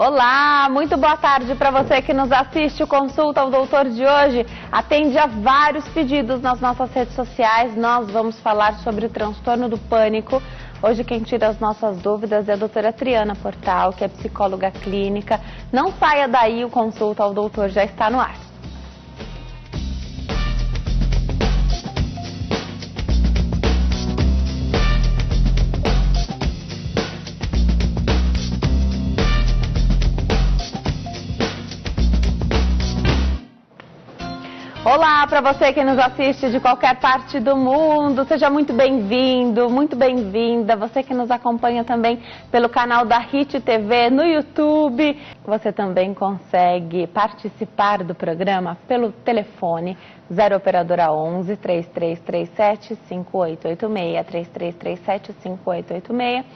Olá, muito boa tarde para você que nos assiste. O Consulta ao Doutor de hoje atende a vários pedidos nas nossas redes sociais. Nós vamos falar sobre o transtorno do pânico. Hoje quem tira as nossas dúvidas é a doutora Triana Portal, que é psicóloga clínica. Não saia daí, o Consulta ao Doutor já está no ar. Olá para você que nos assiste de qualquer parte do mundo, seja muito bem-vindo, muito bem-vinda. Você que nos acompanha também pelo canal da Hit TV no YouTube. Você também consegue participar do programa pelo telefone 0 operadora 11 3337 5886, 3337 5886.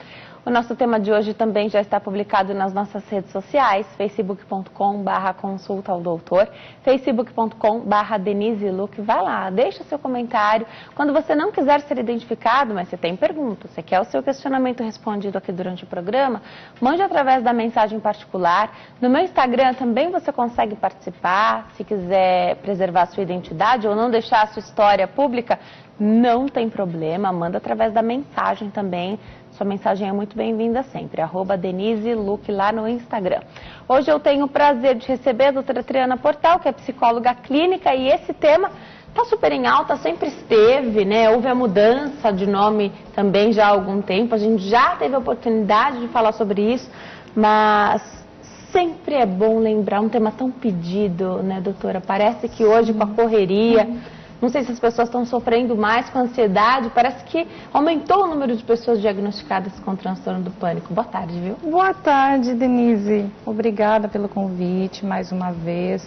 O nosso tema de hoje também já está publicado nas nossas redes sociais, facebook.com/consulta ao doutor, facebook.com/Denise Luque. Vai lá, deixa seu comentário. Quando você não quiser ser identificado, mas você tem pergunta, você quer o seu questionamento respondido aqui durante o programa, mande através da mensagem particular. No meu Instagram também você consegue participar. Se quiser preservar a sua identidade ou não deixar a sua história pública, não tem problema, manda através da mensagem também. Sua mensagem é muito bem-vinda sempre, @Denise Luque lá no Instagram. Hoje eu tenho o prazer de receber a doutora Triana Portal, que é psicóloga clínica, e esse tema está super em alta, sempre esteve, né? Houve a mudança de nome também já há algum tempo, a gente já teve a oportunidade de falar sobre isso, mas sempre é bom lembrar um tema tão pedido, né, doutora? Parece que hoje com a correria... Não sei se as pessoas estão sofrendo mais com ansiedade, parece que aumentou o número de pessoas diagnosticadas com transtorno do pânico. Boa tarde, viu? Boa tarde, Denise. Obrigada pelo convite mais uma vez.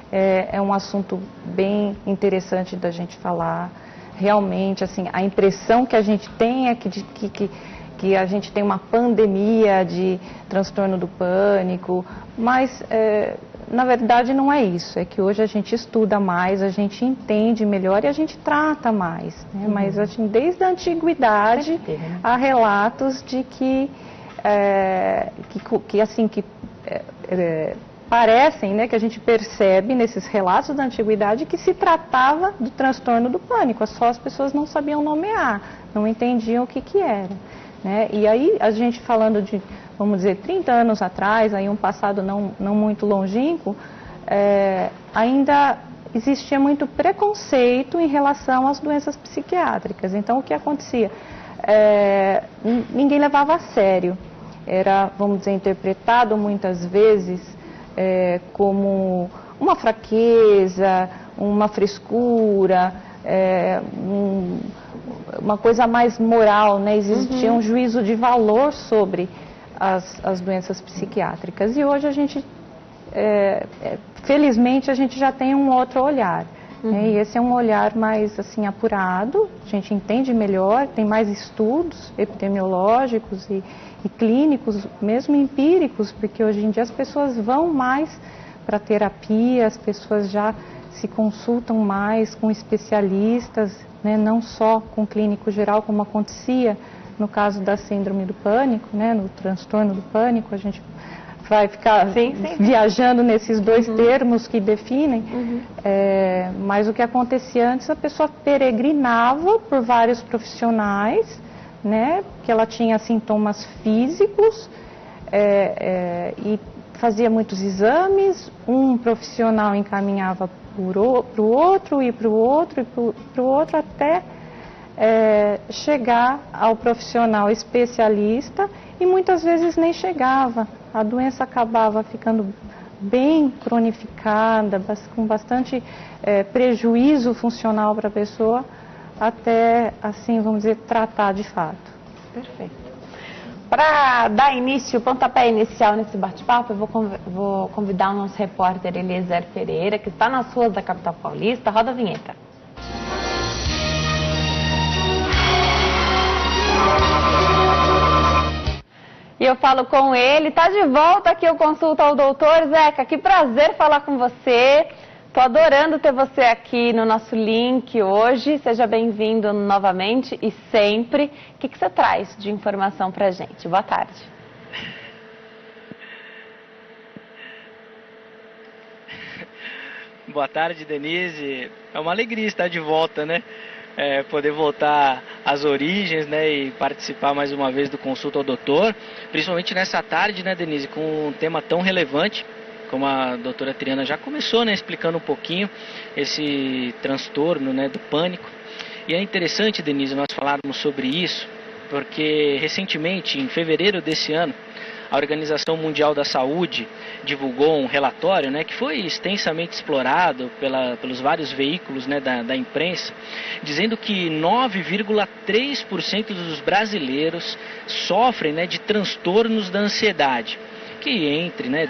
É um assunto bem interessante da gente falar. Realmente, assim, a impressão que a gente tem é que a gente tem uma pandemia de transtorno do pânico, mas... na verdade não é isso, é que hoje a gente estuda mais, a gente entende melhor e a gente trata mais, né? Mas assim, desde a antiguidade há relatos de que parecem, né, que a gente percebe nesses relatos da antiguidade que se tratava do transtorno do pânico, só as pessoas não sabiam nomear, não entendiam o que era, né? E aí a gente falando de, vamos dizer, 30 anos atrás, aí um passado não muito longínquo, ainda existia muito preconceito em relação às doenças psiquiátricas. Então, o que acontecia? Ninguém levava a sério. Era, vamos dizer, interpretado muitas vezes como uma fraqueza, uma frescura, uma coisa mais moral, né? Existia um juízo de valor sobre as doenças psiquiátricas. E hoje a gente, felizmente, a gente já tem um outro olhar. Né? E esse é um olhar mais assim apurado, a gente entende melhor, tem mais estudos epidemiológicos e clínicos, mesmo empíricos, porque hoje em dia as pessoas vão mais para terapia, as pessoas já se consultam mais com especialistas, né? Não só com clínico geral, como acontecia no caso da síndrome do pânico, né, no transtorno do pânico. A gente vai ficar viajando nesses dois termos que definem, mas o que acontecia antes, a pessoa peregrinava por vários profissionais, né, que ela tinha sintomas físicos e fazia muitos exames, um profissional encaminhava para o outro e para o outro e para o outro até chegar ao profissional especialista, e muitas vezes nem chegava. A doença acabava ficando bem cronificada, com bastante prejuízo funcional para a pessoa, até, assim, vamos dizer, tratar de fato. Perfeito. Para dar início, pontapé inicial nesse bate-papo, eu vou convidar o nosso repórter Eliezer Pereira, que está nas ruas da capital paulista. Roda a vinheta. E eu falo com ele, tá de volta aqui o Consulta ao Doutor. Zeca, que prazer falar com você. Tô adorando ter você aqui no nosso link hoje. Seja bem-vindo novamente e sempre. O que você traz de informação pra gente? Boa tarde. Boa tarde, Denise. É uma alegria estar de volta, né? Poder voltar às origens, né, e participar mais uma vez do Consulta ao Doutor, principalmente nessa tarde, né, Denise, com um tema tão relevante, como a doutora Triana já começou, né, explicando um pouquinho esse transtorno, né, do pânico. E é interessante, Denise, nós falarmos sobre isso, porque recentemente, em fevereiro desse ano, a Organização Mundial da Saúde divulgou um relatório, né, que foi extensamente explorado pelos vários veículos, né, da imprensa, dizendo que 9,3% dos brasileiros sofrem, né, de transtornos da ansiedade. Que entre, né,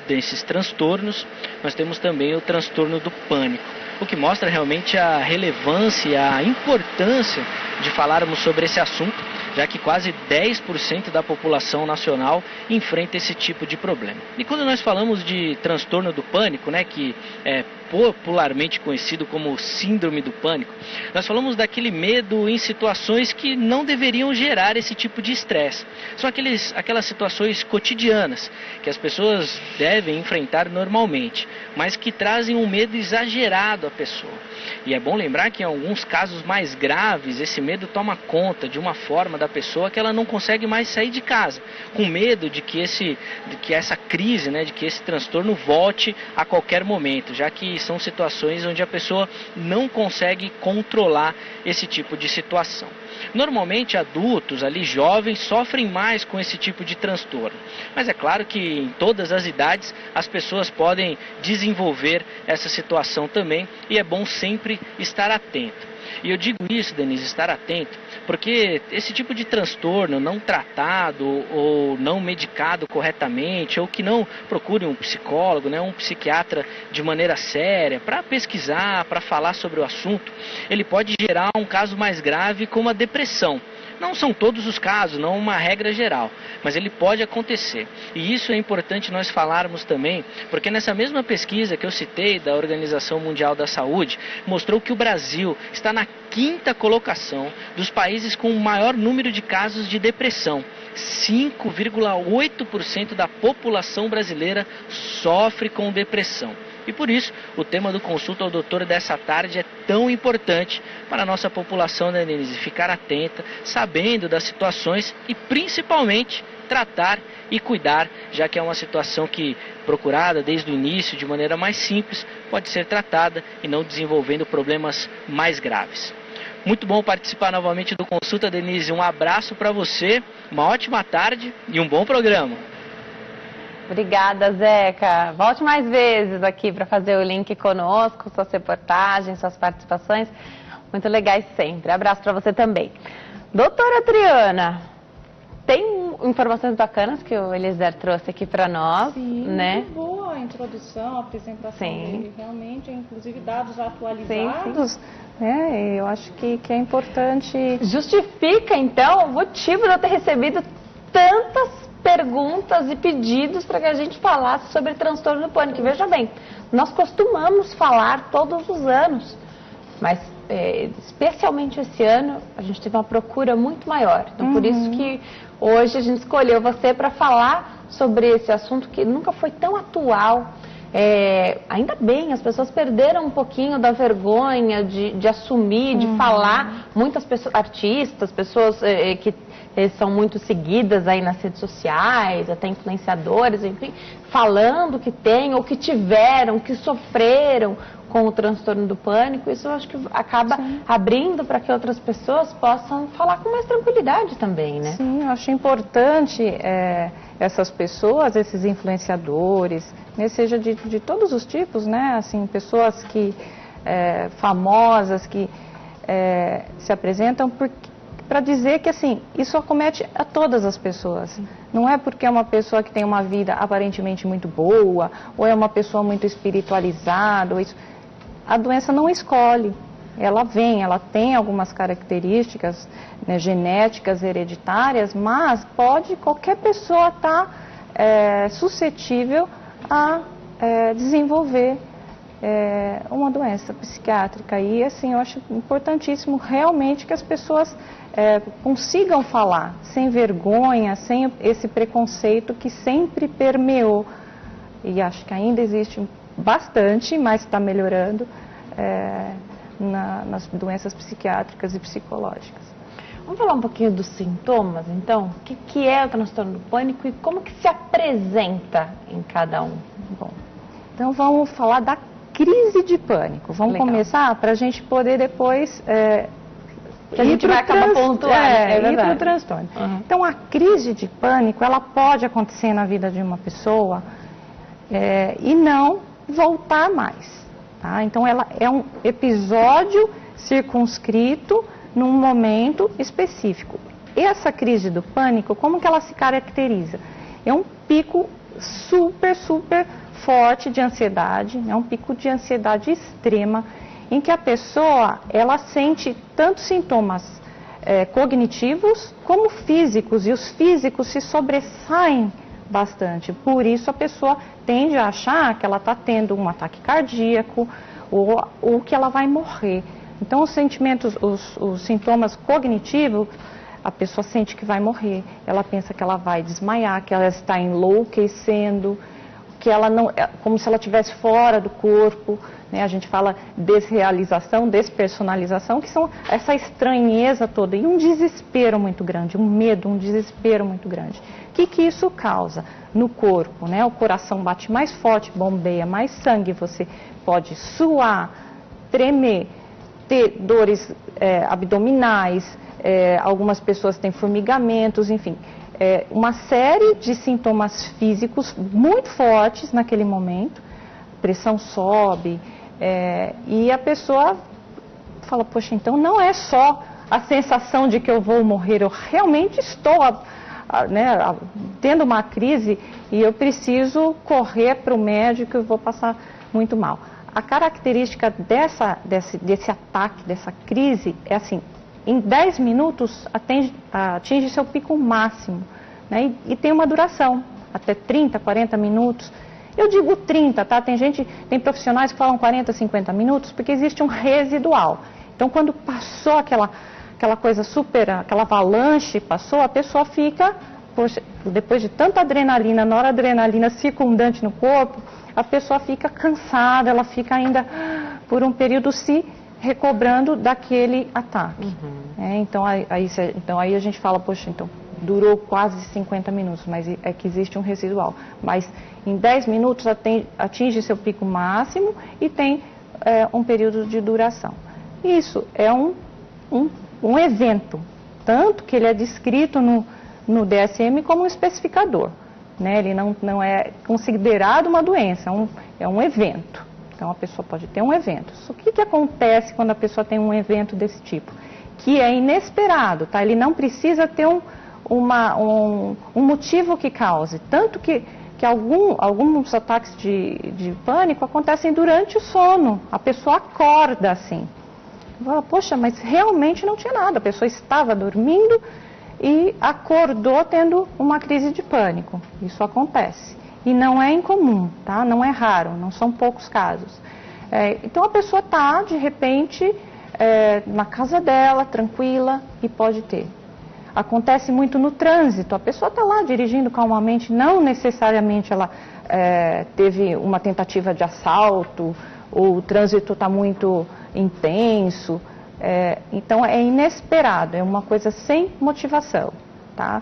desses transtornos, nós temos também o transtorno do pânico, o que mostra realmente a relevância e a importância de falarmos sobre esse assunto, já que quase 10% da população nacional enfrenta esse tipo de problema. E quando nós falamos de transtorno do pânico, né, que é popularmente conhecido como síndrome do pânico, nós falamos daquele medo em situações que não deveriam gerar esse tipo de estresse. São aquelas situações cotidianas que as pessoas devem enfrentar normalmente, mas que trazem um medo exagerado à pessoa. E é bom lembrar que em alguns casos mais graves, esse medo toma conta de uma forma da pessoa que ela não consegue mais sair de casa, com medo de que essa crise, né, de que esse transtorno volte a qualquer momento, já que são situações onde a pessoa não consegue controlar esse tipo de situação. Normalmente adultos, ali jovens, sofrem mais com esse tipo de transtorno, mas é claro que em todas as idades as pessoas podem desenvolver essa situação também, e é bom sempre estar atento. E eu digo isso, Denise, estar atento, porque esse tipo de transtorno não tratado ou não medicado corretamente, ou que não procure um psicólogo, né, um psiquiatra de maneira séria, para pesquisar, para falar sobre o assunto, ele pode gerar um caso mais grave como a depressão. Não são todos os casos, não uma regra geral, mas ele pode acontecer. E isso é importante nós falarmos também, porque nessa mesma pesquisa que eu citei da Organização Mundial da Saúde, mostrou que o Brasil está na 5ª colocação dos países com o maior número de casos de depressão. 5,8% da população brasileira sofre com depressão. E por isso, o tema do Consulta ao Doutor dessa tarde é tão importante para a nossa população, né, Denise? Ficar atenta, sabendo das situações e principalmente tratar e cuidar, já que é uma situação que, procurada desde o início de maneira mais simples, pode ser tratada e não desenvolvendo problemas mais graves. Muito bom participar novamente do Consulta, Denise. Um abraço para você, uma ótima tarde e um bom programa. Obrigada, Zeca. Volte mais vezes aqui para fazer o link conosco, suas reportagens, suas participações. Muito legais sempre. Abraço para você também. Doutora Triana, tem informações bacanas que o Eliezer trouxe aqui para nós, né? Muito boa a introdução, a apresentação dele, realmente, inclusive dados atualizados. Sim. Eu acho que é importante. Justifica, então, o motivo de eu ter recebido tantas perguntas e pedidos para que a gente falasse sobre transtorno do pânico. E veja bem, nós costumamos falar todos os anos, mas especialmente esse ano a gente teve uma procura muito maior. Então por isso que hoje a gente escolheu você para falar sobre esse assunto que nunca foi tão atual. Ainda bem, as pessoas perderam um pouquinho da vergonha de assumir, de falar. Muitas pessoas, artistas, pessoas que são muito seguidas aí nas redes sociais, até influenciadores, enfim, falando que tem ou que tiveram, que sofreram com o transtorno do pânico. Isso eu acho que acaba abrindo para que outras pessoas possam falar com mais tranquilidade também, né? Sim, eu acho importante essas pessoas, esses influenciadores, né, seja de todos os tipos, né? Assim, pessoas que famosas que se apresentam para dizer que assim, isso acomete a todas as pessoas. Não é porque é uma pessoa que tem uma vida aparentemente muito boa, ou é uma pessoa muito espiritualizada, ou isso. A doença não escolhe, ela vem, ela tem algumas características, né, genéticas, hereditárias, mas pode qualquer pessoa estar suscetível a desenvolver uma doença psiquiátrica. E assim, eu acho importantíssimo realmente que as pessoas consigam falar sem vergonha, sem esse preconceito que sempre permeou. E acho que ainda existe bastante, mas está melhorando nas doenças psiquiátricas e psicológicas. Vamos falar um pouquinho dos sintomas, então? O que é o transtorno do pânico e como que se apresenta em cada um? Bom, então vamos falar da crise de pânico. Vamos começar para a gente poder depois que a gente vai acabar pontuando. Ir para o transtorno. Então, a crise de pânico, ela pode acontecer na vida de uma pessoa e não voltar mais. Tá? Então, ela é um episódio circunscrito num momento específico. Essa crise do pânico, como que ela se caracteriza? É um pico super forte de ansiedade, é um pico de ansiedade extrema, em que a pessoa, ela sente tanto sintomas cognitivos como físicos, e os físicos se sobressaem bastante. Por isso a pessoa tende a achar que ela está tendo um ataque cardíaco ou que ela vai morrer. Então os sentimentos, os sintomas cognitivos, a pessoa sente que vai morrer, ela pensa que ela vai desmaiar, que ela está enlouquecendo, que ela não, como se ela estivesse fora do corpo, né? A gente fala desrealização, despersonalização, que são essa estranheza toda e um desespero muito grande, um medo, um desespero muito grande. O que isso causa no corpo, né? O coração bate mais forte, bombeia mais sangue, você pode suar, tremer, ter dores abdominais, algumas pessoas têm formigamentos, enfim. Uma série de sintomas físicos muito fortes naquele momento, pressão sobe, e a pessoa fala, poxa, então não é só a sensação de que eu vou morrer, eu realmente estou tendo uma crise e eu preciso correr para o médico e eu vou passar muito mal. A característica desse ataque, dessa crise, é assim, em 10 minutos atinge seu pico máximo, né? E tem uma duração, até 30, 40 minutos. Eu digo 30, tá? Tem profissionais que falam 40, 50 minutos, porque existe um residual. Então, quando passou aquela coisa aquela avalanche passou, a pessoa fica, poxa, depois de tanta adrenalina, noradrenalina circundante no corpo, a pessoa fica cansada, ela fica ainda por um período se recobrando daquele ataque. Então aí a gente fala, poxa, então durou quase 50 minutos, mas é que existe um residual. Mas em 10 minutos atinge seu pico máximo e tem um período de duração. Isso é um evento, tanto que ele é descrito no DSM como um especificador. Né? Ele não é considerado uma doença, é um evento. Então, a pessoa pode ter um evento. O que acontece quando a pessoa tem um evento desse tipo? Que é inesperado, tá? Ele não precisa ter um motivo que cause. Tanto que alguns ataques de pânico acontecem durante o sono. A pessoa acorda assim. Fala, poxa, mas realmente não tinha nada. A pessoa estava dormindo e acordou tendo uma crise de pânico. Isso acontece. E não é incomum, tá? Não é raro, não são poucos casos. Então a pessoa está, de repente, na casa dela, tranquila, e pode ter. Acontece muito no trânsito, a pessoa está lá dirigindo calmamente, não necessariamente ela teve uma tentativa de assalto, ou o trânsito está muito intenso. Então é inesperado, é uma coisa sem motivação, tá?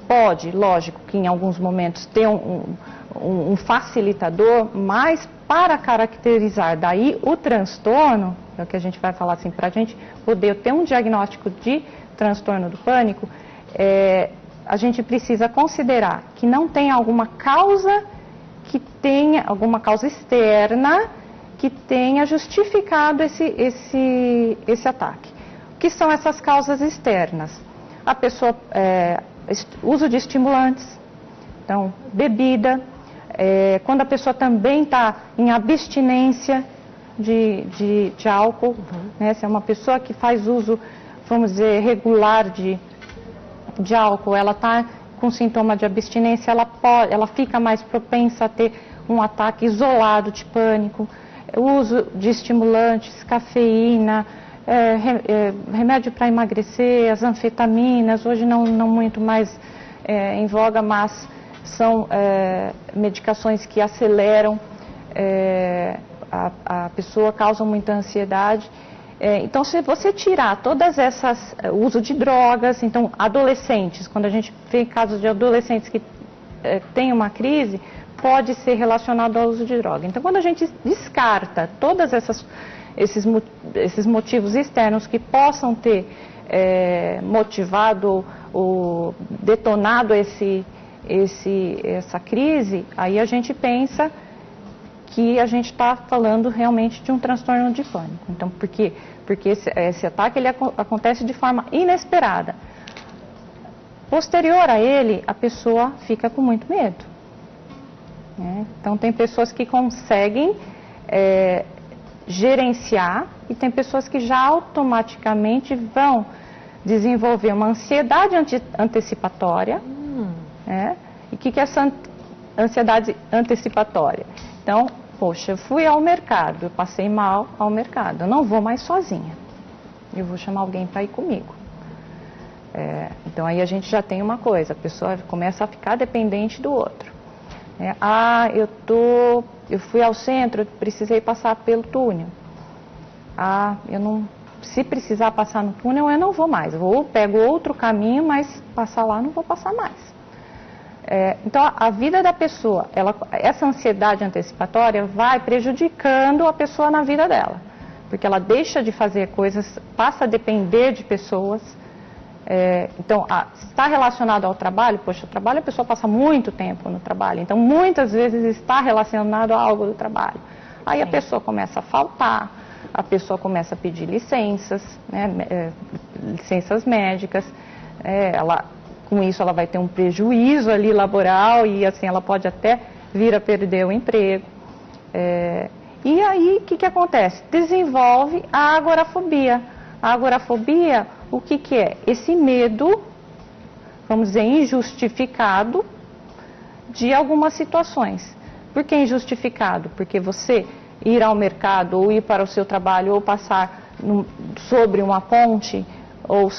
Pode, lógico, que em alguns momentos ter um facilitador, mas para caracterizar daí o transtorno, é o que a gente vai falar assim, para a gente poder ter um diagnóstico de transtorno do pânico, a gente precisa considerar que não tem alguma causa externa que tenha justificado esse ataque. O que são essas causas externas? A pessoa, uso de estimulantes, então, bebida, quando a pessoa também está em abstinência de álcool, né? Se é uma pessoa que faz uso, vamos dizer, regular de álcool, ela está com sintoma de abstinência, ela fica mais propensa a ter um ataque isolado de pânico. O uso de estimulantes, cafeína, remédio para emagrecer, as anfetaminas, hoje não muito mais em voga, mas são medicações que aceleram a pessoa causa muita ansiedade. Então, se você tirar todas essas, o uso de drogas, então, adolescentes, quando a gente vê casos de adolescentes que têm uma crise, pode ser relacionado ao uso de droga. Então, quando a gente descarta todos esses motivos externos que possam ter motivado ou detonado essa crise, aí a gente pensa que a gente está falando realmente de um transtorno de pânico. Então, por quê? Porque esse ataque ele acontece de forma inesperada. Posterior a ele, a pessoa fica com muito medo. Né? Então, tem pessoas que conseguem gerenciar e tem pessoas que já automaticamente vão desenvolver uma ansiedade antecipatória. Né? E o que é essa ansiedade antecipatória? Então, poxa, eu fui ao mercado, eu passei mal ao mercado, eu não vou mais sozinha, eu vou chamar alguém para ir comigo. Então aí a gente já tem uma coisa, a pessoa começa a ficar dependente do outro. Eu fui ao centro, eu precisei passar pelo túnel. Se precisar passar no túnel, eu não vou mais, eu pego outro caminho, mas passar lá não vou passar mais. Então, a vida da pessoa, essa ansiedade antecipatória vai prejudicando a pessoa na vida dela. Porque ela deixa de fazer coisas, passa a depender de pessoas. Então, está relacionado ao trabalho, poxa, o trabalho a pessoa passa muito tempo no trabalho. Então, muitas vezes está relacionado a algo do trabalho. Aí a pessoa começa a faltar, a pessoa começa a pedir licenças, né, licenças médicas, com isso ela vai ter um prejuízo ali laboral e assim ela pode até vir a perder o emprego. E aí o que acontece? Desenvolve a agorafobia. A agorafobia, o que é? Esse medo, vamos dizer, injustificado de algumas situações. Por que injustificado? Porque você ir ao mercado ou ir para o seu trabalho ou passar sobre uma ponte ou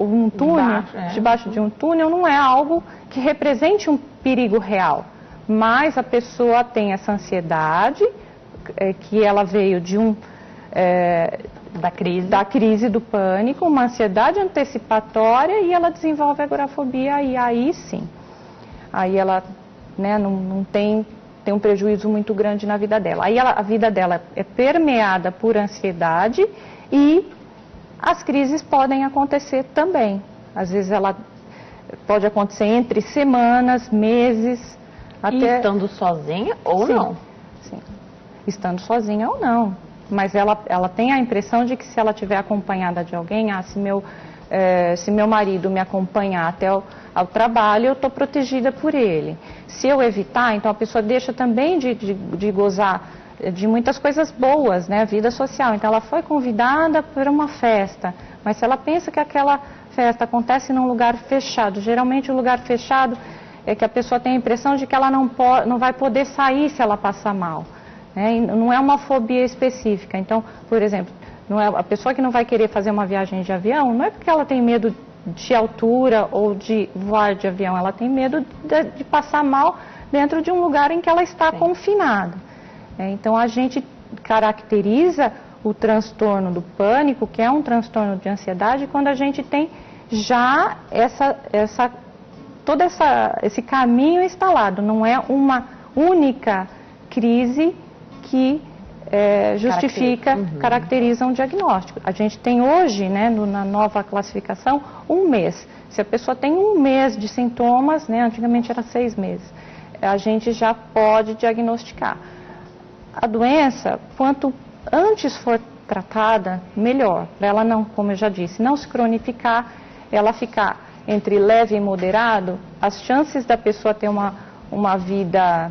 um túnel, debaixo de um túnel, não é algo que represente um perigo real. Mas a pessoa tem essa ansiedade, que ela veio de da crise do pânico, uma ansiedade antecipatória e ela desenvolve a agorafobia e aí sim. Aí ela não tem um prejuízo muito grande na vida dela. Aí a vida dela é permeada por ansiedade e as crises podem acontecer também. Às vezes ela pode acontecer entre semanas, meses, até... estando sozinha ou não? Sim, estando sozinha ou não. Mas ela tem a impressão de que se ela estiver acompanhada de alguém, se meu marido me acompanhar até ao trabalho, eu estou protegida por ele. Se eu evitar, então a pessoa deixa também de gozar de muitas coisas boas, né, vida social. Então ela foi convidada para uma festa, mas se ela pensa que aquela festa acontece num lugar fechado, geralmente o lugar fechado é que a pessoa tem a impressão de que ela não vai poder sair se ela passar mal, né? Não é uma fobia específica. Então, por exemplo, a pessoa que não vai querer fazer uma viagem de avião, não é porque ela tem medo de altura ou de voar de avião, ela tem medo de passar mal dentro de um lugar em que ela está confinada. Então, a gente caracteriza o transtorno do pânico, que é um transtorno de ansiedade, quando a gente tem já todo esse caminho instalado. Não é uma única crise que caracteriza um diagnóstico. A gente tem hoje, né, na nova classificação, 1 mês. Se a pessoa tem 1 mês de sintomas, né, antigamente era 6 meses, a gente já pode diagnosticar. A doença, quanto antes for tratada, melhor. Para ela não, como eu já disse, não se cronificar, ela ficar entre leve e moderado, as chances da pessoa ter uma vida,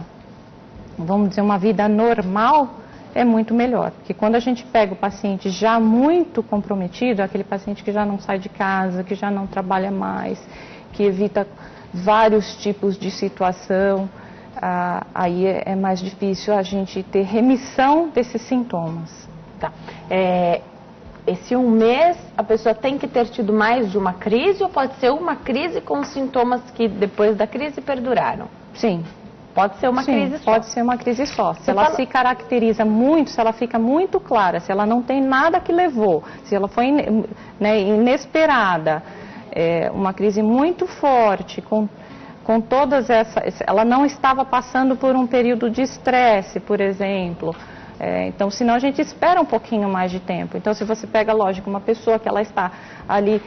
vamos dizer, uma vida normal, é muito melhor. Porque quando a gente pega o paciente já muito comprometido, aquele paciente que já não sai de casa, que já não trabalha mais, que evita vários tipos de situação, aí é mais difícil a gente ter remissão desses sintomas. Tá. Esse 1 mês, a pessoa tem que ter tido mais de uma crise ou pode ser uma crise com sintomas que depois da crise perduraram? Sim, Pode ser uma crise só. Pode ser uma crise só. Se ela se caracteriza muito, se ela fica muito clara, se ela não tem nada que levou, se ela foi inesperada, uma crise muito forte, com todas essas... Ela não estava passando por um período de estresse, por exemplo. Então, senão a gente espera um pouquinho mais de tempo. Então, se você pega, lógico, uma pessoa que ela está ali...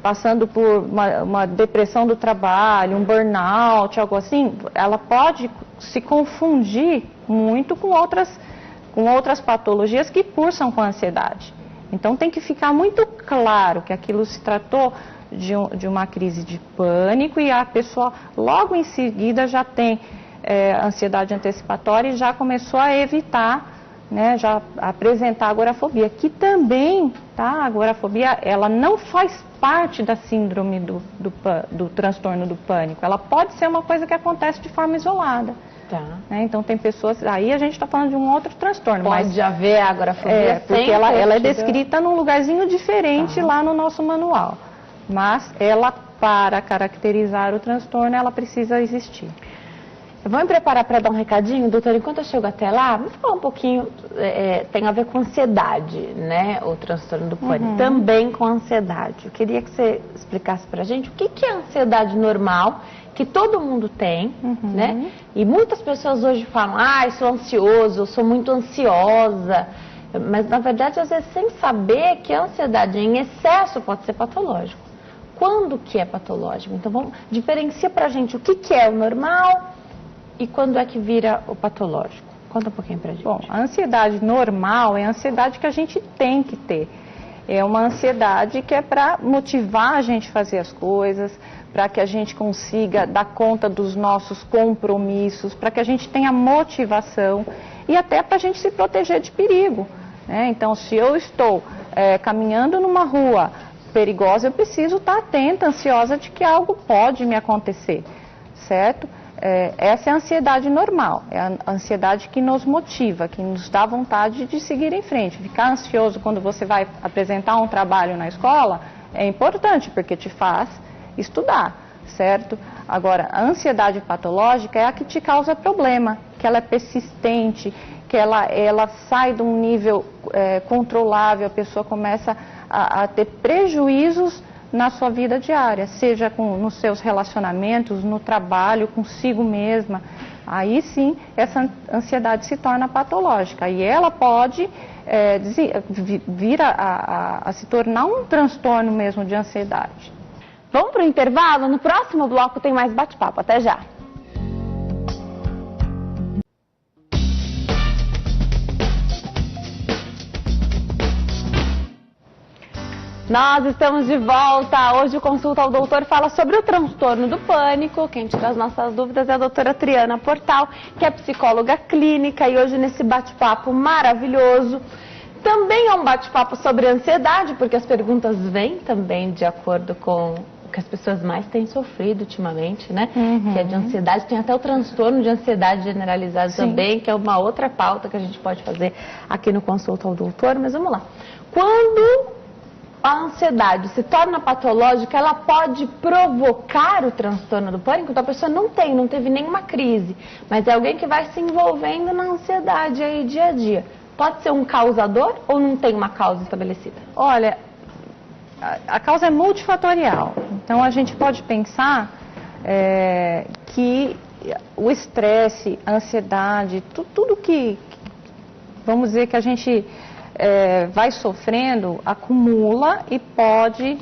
passando por uma depressão do trabalho, um burnout, algo assim, ela pode se confundir muito com outras patologias que cursam com a ansiedade. Então tem que ficar muito claro que aquilo se tratou de uma crise de pânico e a pessoa logo em seguida já tem ansiedade antecipatória e já começou a evitar, né, já apresentar agorafobia, que também, tá, a agorafobia, ela não faz parte da síndrome do transtorno do pânico, ela pode ser uma coisa que acontece de forma isolada. Tá. Né? Então tem pessoas, aí a gente está falando de um outro transtorno. Pode haver agorafobia, porque ela é descrita num lugarzinho diferente lá no nosso manual, mas ela, para caracterizar o transtorno, ela precisa existir. Vamos me preparar para dar um recadinho, doutor? Enquanto eu chego até lá, vamos falar um pouquinho, tem a ver com ansiedade, né? O transtorno do pânico, também com ansiedade. Eu queria que você explicasse para a gente o que é ansiedade normal, que todo mundo tem, né? E muitas pessoas hoje falam, eu sou ansioso, eu sou muito ansiosa. Mas, na verdade, às vezes, sem saber que a ansiedade em excesso pode ser patológico. Quando que é patológico? Então, diferencia para a gente o que é o normal e quando é que vira o patológico? Conta um pouquinho pra gente. Bom, a ansiedade normal é a ansiedade que a gente tem que ter. É uma ansiedade que é para motivar a gente a fazer as coisas, para que a gente consiga dar conta dos nossos compromissos, para que a gente tenha motivação e até para a gente se proteger de perigo, né? Então, se eu estou caminhando numa rua perigosa, eu preciso estar atenta, ansiosa de que algo pode me acontecer, certo? Essa é a ansiedade normal, é a ansiedade que nos motiva, que nos dá vontade de seguir em frente. Ficar ansioso quando você vai apresentar um trabalho na escola é importante, porque te faz estudar, certo? Agora, a ansiedade patológica é a que te causa problema, que ela é persistente, que ela sai de um nível controlável, a pessoa começa a ter prejuízos na sua vida diária, seja nos seus relacionamentos, no trabalho, consigo mesma. Aí sim, essa ansiedade se torna patológica e ela pode vir a se tornar um transtorno mesmo de ansiedade. Vamos para o intervalo? No próximo bloco tem mais bate-papo. Até já! Nós estamos de volta. Hoje o Consulta ao Doutor fala sobre o transtorno do pânico. Quem tira as nossas dúvidas é a doutora Triana Portal, que é psicóloga clínica. E hoje nesse bate-papo maravilhoso, também é um bate-papo sobre ansiedade, porque as perguntas vêm também de acordo com o que as pessoas mais têm sofrido ultimamente, né? Que é de ansiedade. Tem até o transtorno de ansiedade generalizado também, que é uma outra pauta que a gente pode fazer aqui no Consulta ao Doutor. Mas vamos lá. Quando a ansiedade se torna patológica, ela pode provocar o transtorno do pânico? Então a pessoa não teve nenhuma crise, mas é alguém que vai se envolvendo na ansiedade aí dia a dia. Pode ser um causador ou não tem uma causa estabelecida? Olha, a causa é multifatorial. Então a gente pode pensar que o estresse, a ansiedade, tudo que, vamos dizer, que a gente vai sofrendo, acumula e pode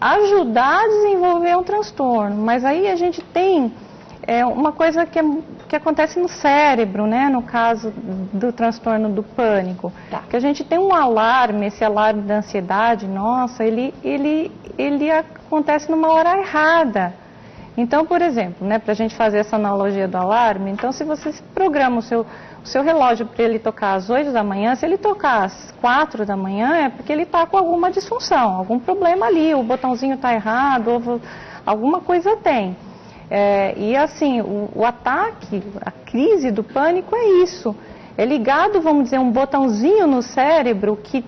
ajudar a desenvolver um transtorno. Mas aí a gente tem uma coisa que acontece no cérebro, né, no caso do transtorno do pânico. Que a gente tem um alarme, esse alarme da ansiedade, nossa, ele acontece numa hora errada. Então, por exemplo, né, para a gente fazer essa analogia do alarme, então se você programa o seu relógio para ele tocar às 8 da manhã, se ele tocar às 4 da manhã, é porque ele está com alguma disfunção, algum problema ali, o botãozinho está errado, ou alguma coisa tem. E assim, o ataque, a crise do pânico é isso. É ligado, vamos dizer, um botãozinho no cérebro que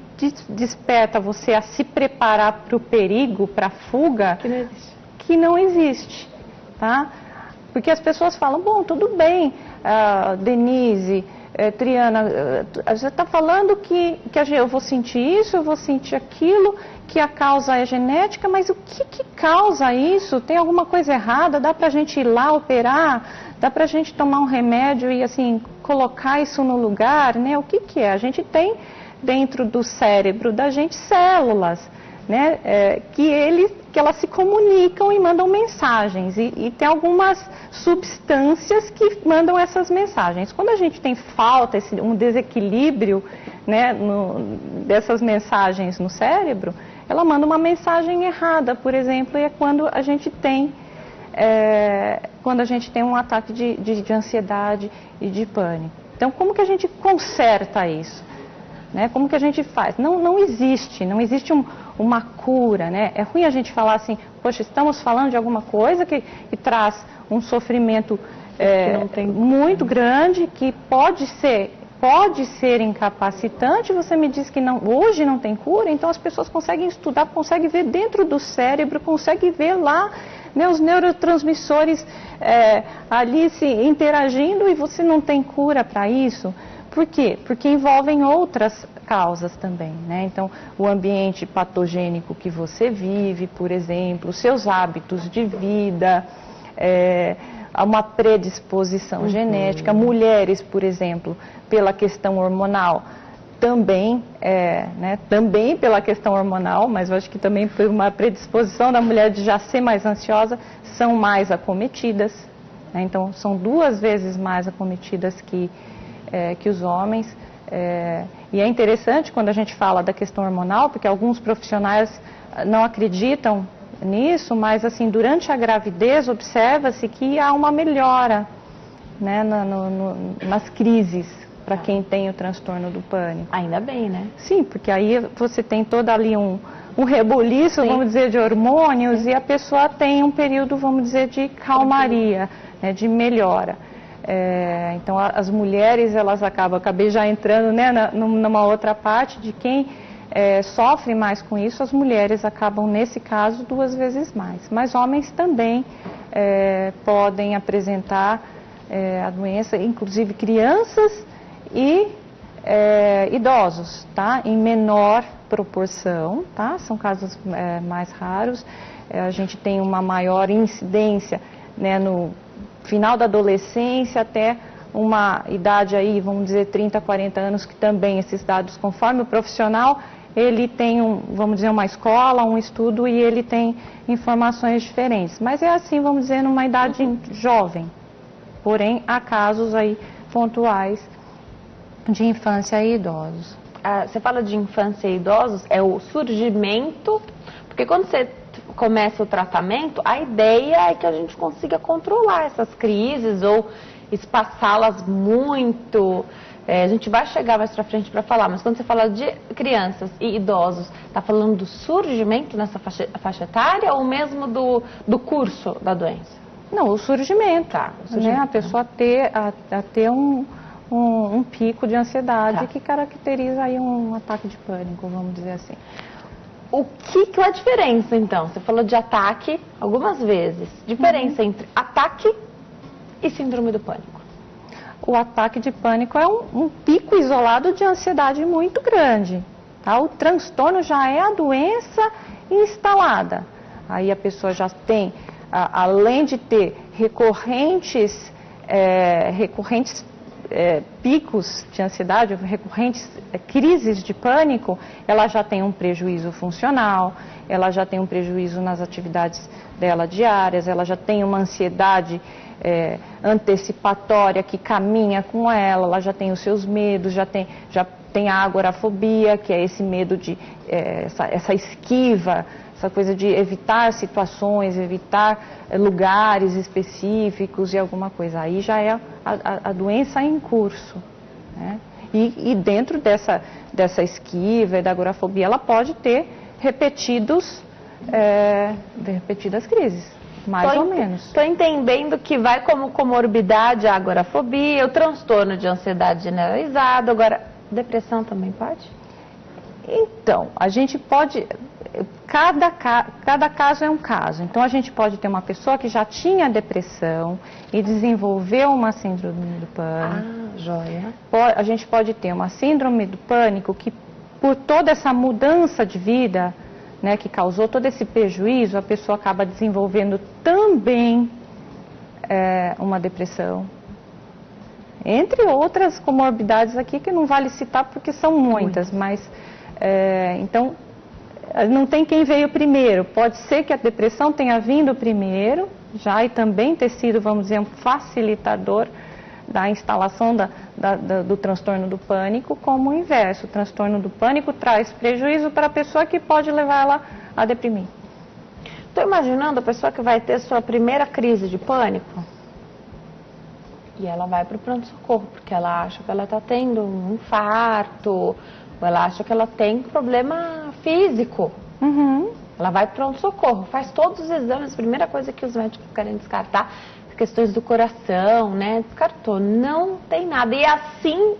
desperta você a se preparar para o perigo, para a fuga, que não existe. Tá? Porque as pessoas falam, bom, tudo bem, Denise, Triana, você está falando que eu vou sentir isso, eu vou sentir aquilo, que a causa é genética, mas o que causa isso? Tem alguma coisa errada? Dá para a gente ir lá operar? Dá para a gente tomar um remédio e assim colocar isso no lugar, né? O que é? A gente tem dentro do cérebro da gente células, né? Que elas se comunicam e mandam mensagens e tem algumas substâncias que mandam essas mensagens. Quando a gente tem falta, um desequilíbrio, né, dessas mensagens no cérebro, ela manda uma mensagem errada, por exemplo, é quando a gente tem um ataque de ansiedade e de pânico. Então, como que a gente conserta isso? Né? Como que a gente faz? Não existe uma cura, né? É ruim a gente falar assim, poxa, estamos falando de alguma coisa que traz um sofrimento muito grande, que pode ser incapacitante. Você me diz que hoje não tem cura, então as pessoas conseguem estudar, conseguem ver dentro do cérebro, conseguem ver lá, né, os neurotransmissores ali se interagindo e você não tem cura para isso. Por quê? Porque envolvem outras causas também, né? Então, o ambiente patogênico que você vive, por exemplo, seus hábitos de vida, uma predisposição genética. Mulheres, por exemplo, pela questão hormonal, também pela questão hormonal, mas eu acho que também por uma predisposição da mulher de já ser mais ansiosa, são mais acometidas, né? Então, são 2 vezes mais acometidas que os homens. E é interessante quando a gente fala da questão hormonal, porque alguns profissionais não acreditam nisso, mas assim, durante a gravidez observa-se que há uma melhora, né, nas crises para quem tem o transtorno do pânico. Ainda bem, né? Sim, porque aí você tem todo ali um rebuliço, vamos dizer, de hormônios, e a pessoa tem um período, vamos dizer, de calmaria, né, de melhora. Então, as mulheres, elas acabei já entrando, né, numa outra parte de quem sofre mais com isso. As mulheres acabam, nesse caso, 2 vezes mais. Mas homens também podem apresentar a doença, inclusive crianças e idosos, tá? Em menor proporção, tá? São casos mais raros. A gente tem uma maior incidência, né, no final da adolescência até uma idade aí, vamos dizer, 30, 40 anos, que também esses dados, conforme o profissional, ele tem, vamos dizer, uma escola, um estudo, e ele tem informações diferentes. Mas é assim, vamos dizer, numa idade jovem. Porém, há casos aí pontuais de infância e idosos. Você fala de infância e idosos, é o surgimento, porque quando você começa o tratamento, a ideia é que a gente consiga controlar essas crises ou espaçá-las muito. A gente vai chegar mais pra frente para falar, mas quando você fala de crianças e idosos, está falando do surgimento nessa faixa etária ou mesmo do curso da doença? Não, o surgimento. Tá, né? A pessoa ter um pico de ansiedade que caracteriza aí um ataque de pânico, vamos dizer assim. O que é a diferença, então? Você falou de ataque algumas vezes. Diferença entre ataque e síndrome do pânico. O ataque de pânico é um pico isolado de ansiedade muito grande. Tá? O transtorno já é a doença instalada. Aí a pessoa já tem, além de ter recorrentes picos de ansiedade, recorrentes crises de pânico, ela já tem um prejuízo funcional, ela já tem um prejuízo nas atividades dela diárias, ela já tem uma ansiedade antecipatória que caminha com ela já tem os seus medos, já tem a agorafobia, que é esse medo de essa esquiva, essa coisa de evitar situações, evitar lugares específicos e alguma coisa. Aí já é a doença em curso, né? E dentro dessa esquiva e da agorafobia, ela pode ter repetidas crises, mais ou menos. Estou entendendo que vai como comorbidade a agorafobia, o transtorno de ansiedade generalizado. Agora, depressão também pode? Então, a gente pode... Cada caso é um caso. Então, a gente pode ter uma pessoa que já tinha depressão e desenvolveu uma síndrome do pânico. Ah, joia. A gente pode ter uma síndrome do pânico que, por toda essa mudança de vida, né, que causou todo esse prejuízo, a pessoa acaba desenvolvendo também uma depressão. Entre outras comorbidades aqui que não vale citar porque são muitas, mas então não tem quem veio primeiro. Pode ser que a depressão tenha vindo primeiro, já e também ter sido, vamos dizer, um facilitador da instalação do transtorno do pânico, como o inverso. O transtorno do pânico traz prejuízo para a pessoa que pode levar ela a deprimir. Estou imaginando a pessoa que vai ter sua primeira crise de pânico e ela vai para o pronto-socorro, porque ela acha que ela está tendo um infarto, ou ela acha que ela tem problema físico. Uhum. Ela vai para o pronto-socorro, faz todos os exames, a primeira coisa que os médicos querem descartar, questões do coração, né? Descartou, não tem nada. E é assim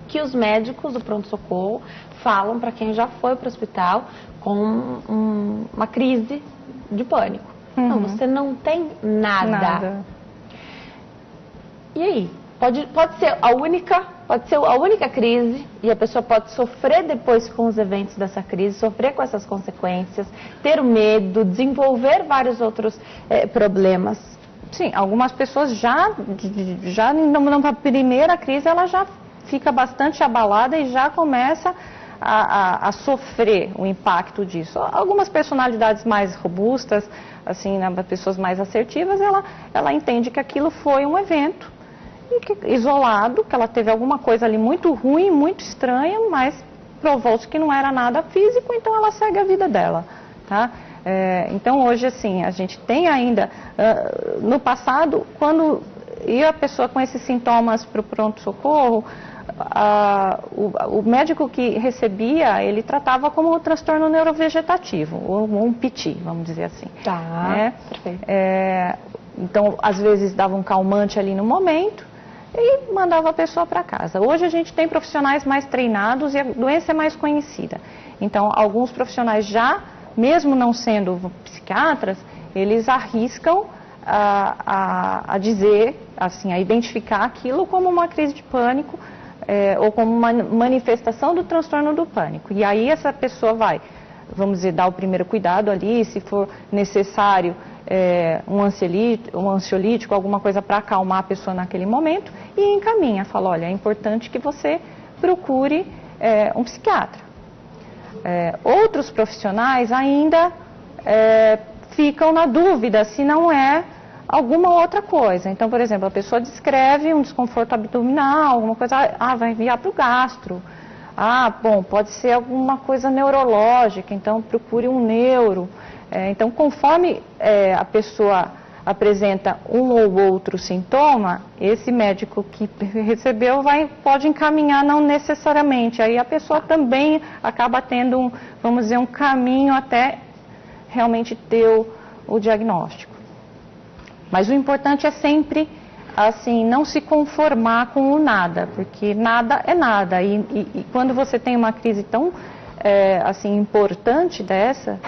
que os médicos do pronto-socorro falam para quem já foi para o hospital com uma crise de pânico. Uhum. Não, você não tem nada. E aí? Pode ser a única crise e a pessoa pode sofrer depois com os eventos dessa crise, sofrer com essas consequências, ter o medo, desenvolver vários outros problemas. Sim, algumas pessoas já numa primeira crise ela já fica bastante abalada e já começa a sofrer o impacto disso. Algumas personalidades mais robustas, assim, né, pessoas mais assertivas, ela entende que aquilo foi um evento isolado, que ela teve alguma coisa ali muito ruim, muito estranha, mas provou-se que não era nada físico, então ela segue a vida dela, tá? Então hoje, assim, a gente tem ainda, no passado, quando ia a pessoa com esses sintomas para o pronto-socorro, o médico que recebia, ele tratava como um transtorno neurovegetativo, ou um PT, vamos dizer assim. Tá, perfeito. Então, às vezes dava um calmante ali no momento e mandava a pessoa para casa. Hoje a gente tem profissionais mais treinados e a doença é mais conhecida. Então, alguns profissionais já, mesmo não sendo psiquiatras, eles arriscam a dizer, assim, a identificar aquilo como uma crise de pânico ou como uma manifestação do transtorno do pânico. E aí essa pessoa vai, vamos dizer, dar o primeiro cuidado ali, se for necessário um ansiolítico, alguma coisa para acalmar a pessoa naquele momento, e encaminha, fala, olha, é importante que você procure um psiquiatra. Outros profissionais ainda ficam na dúvida se não é alguma outra coisa. Então, por exemplo, a pessoa descreve um desconforto abdominal, alguma coisa, vai enviar para o gastro. Bom, pode ser alguma coisa neurológica, então procure um neuro. Então, conforme a pessoa apresenta um ou outro sintoma, esse médico que recebeu pode encaminhar, não necessariamente. Aí a pessoa também acaba tendo, vamos dizer, um caminho até realmente ter o diagnóstico. Mas o importante é sempre, assim, não se conformar com o nada, porque nada é nada. E quando você tem uma crise tão, assim, importante dessa,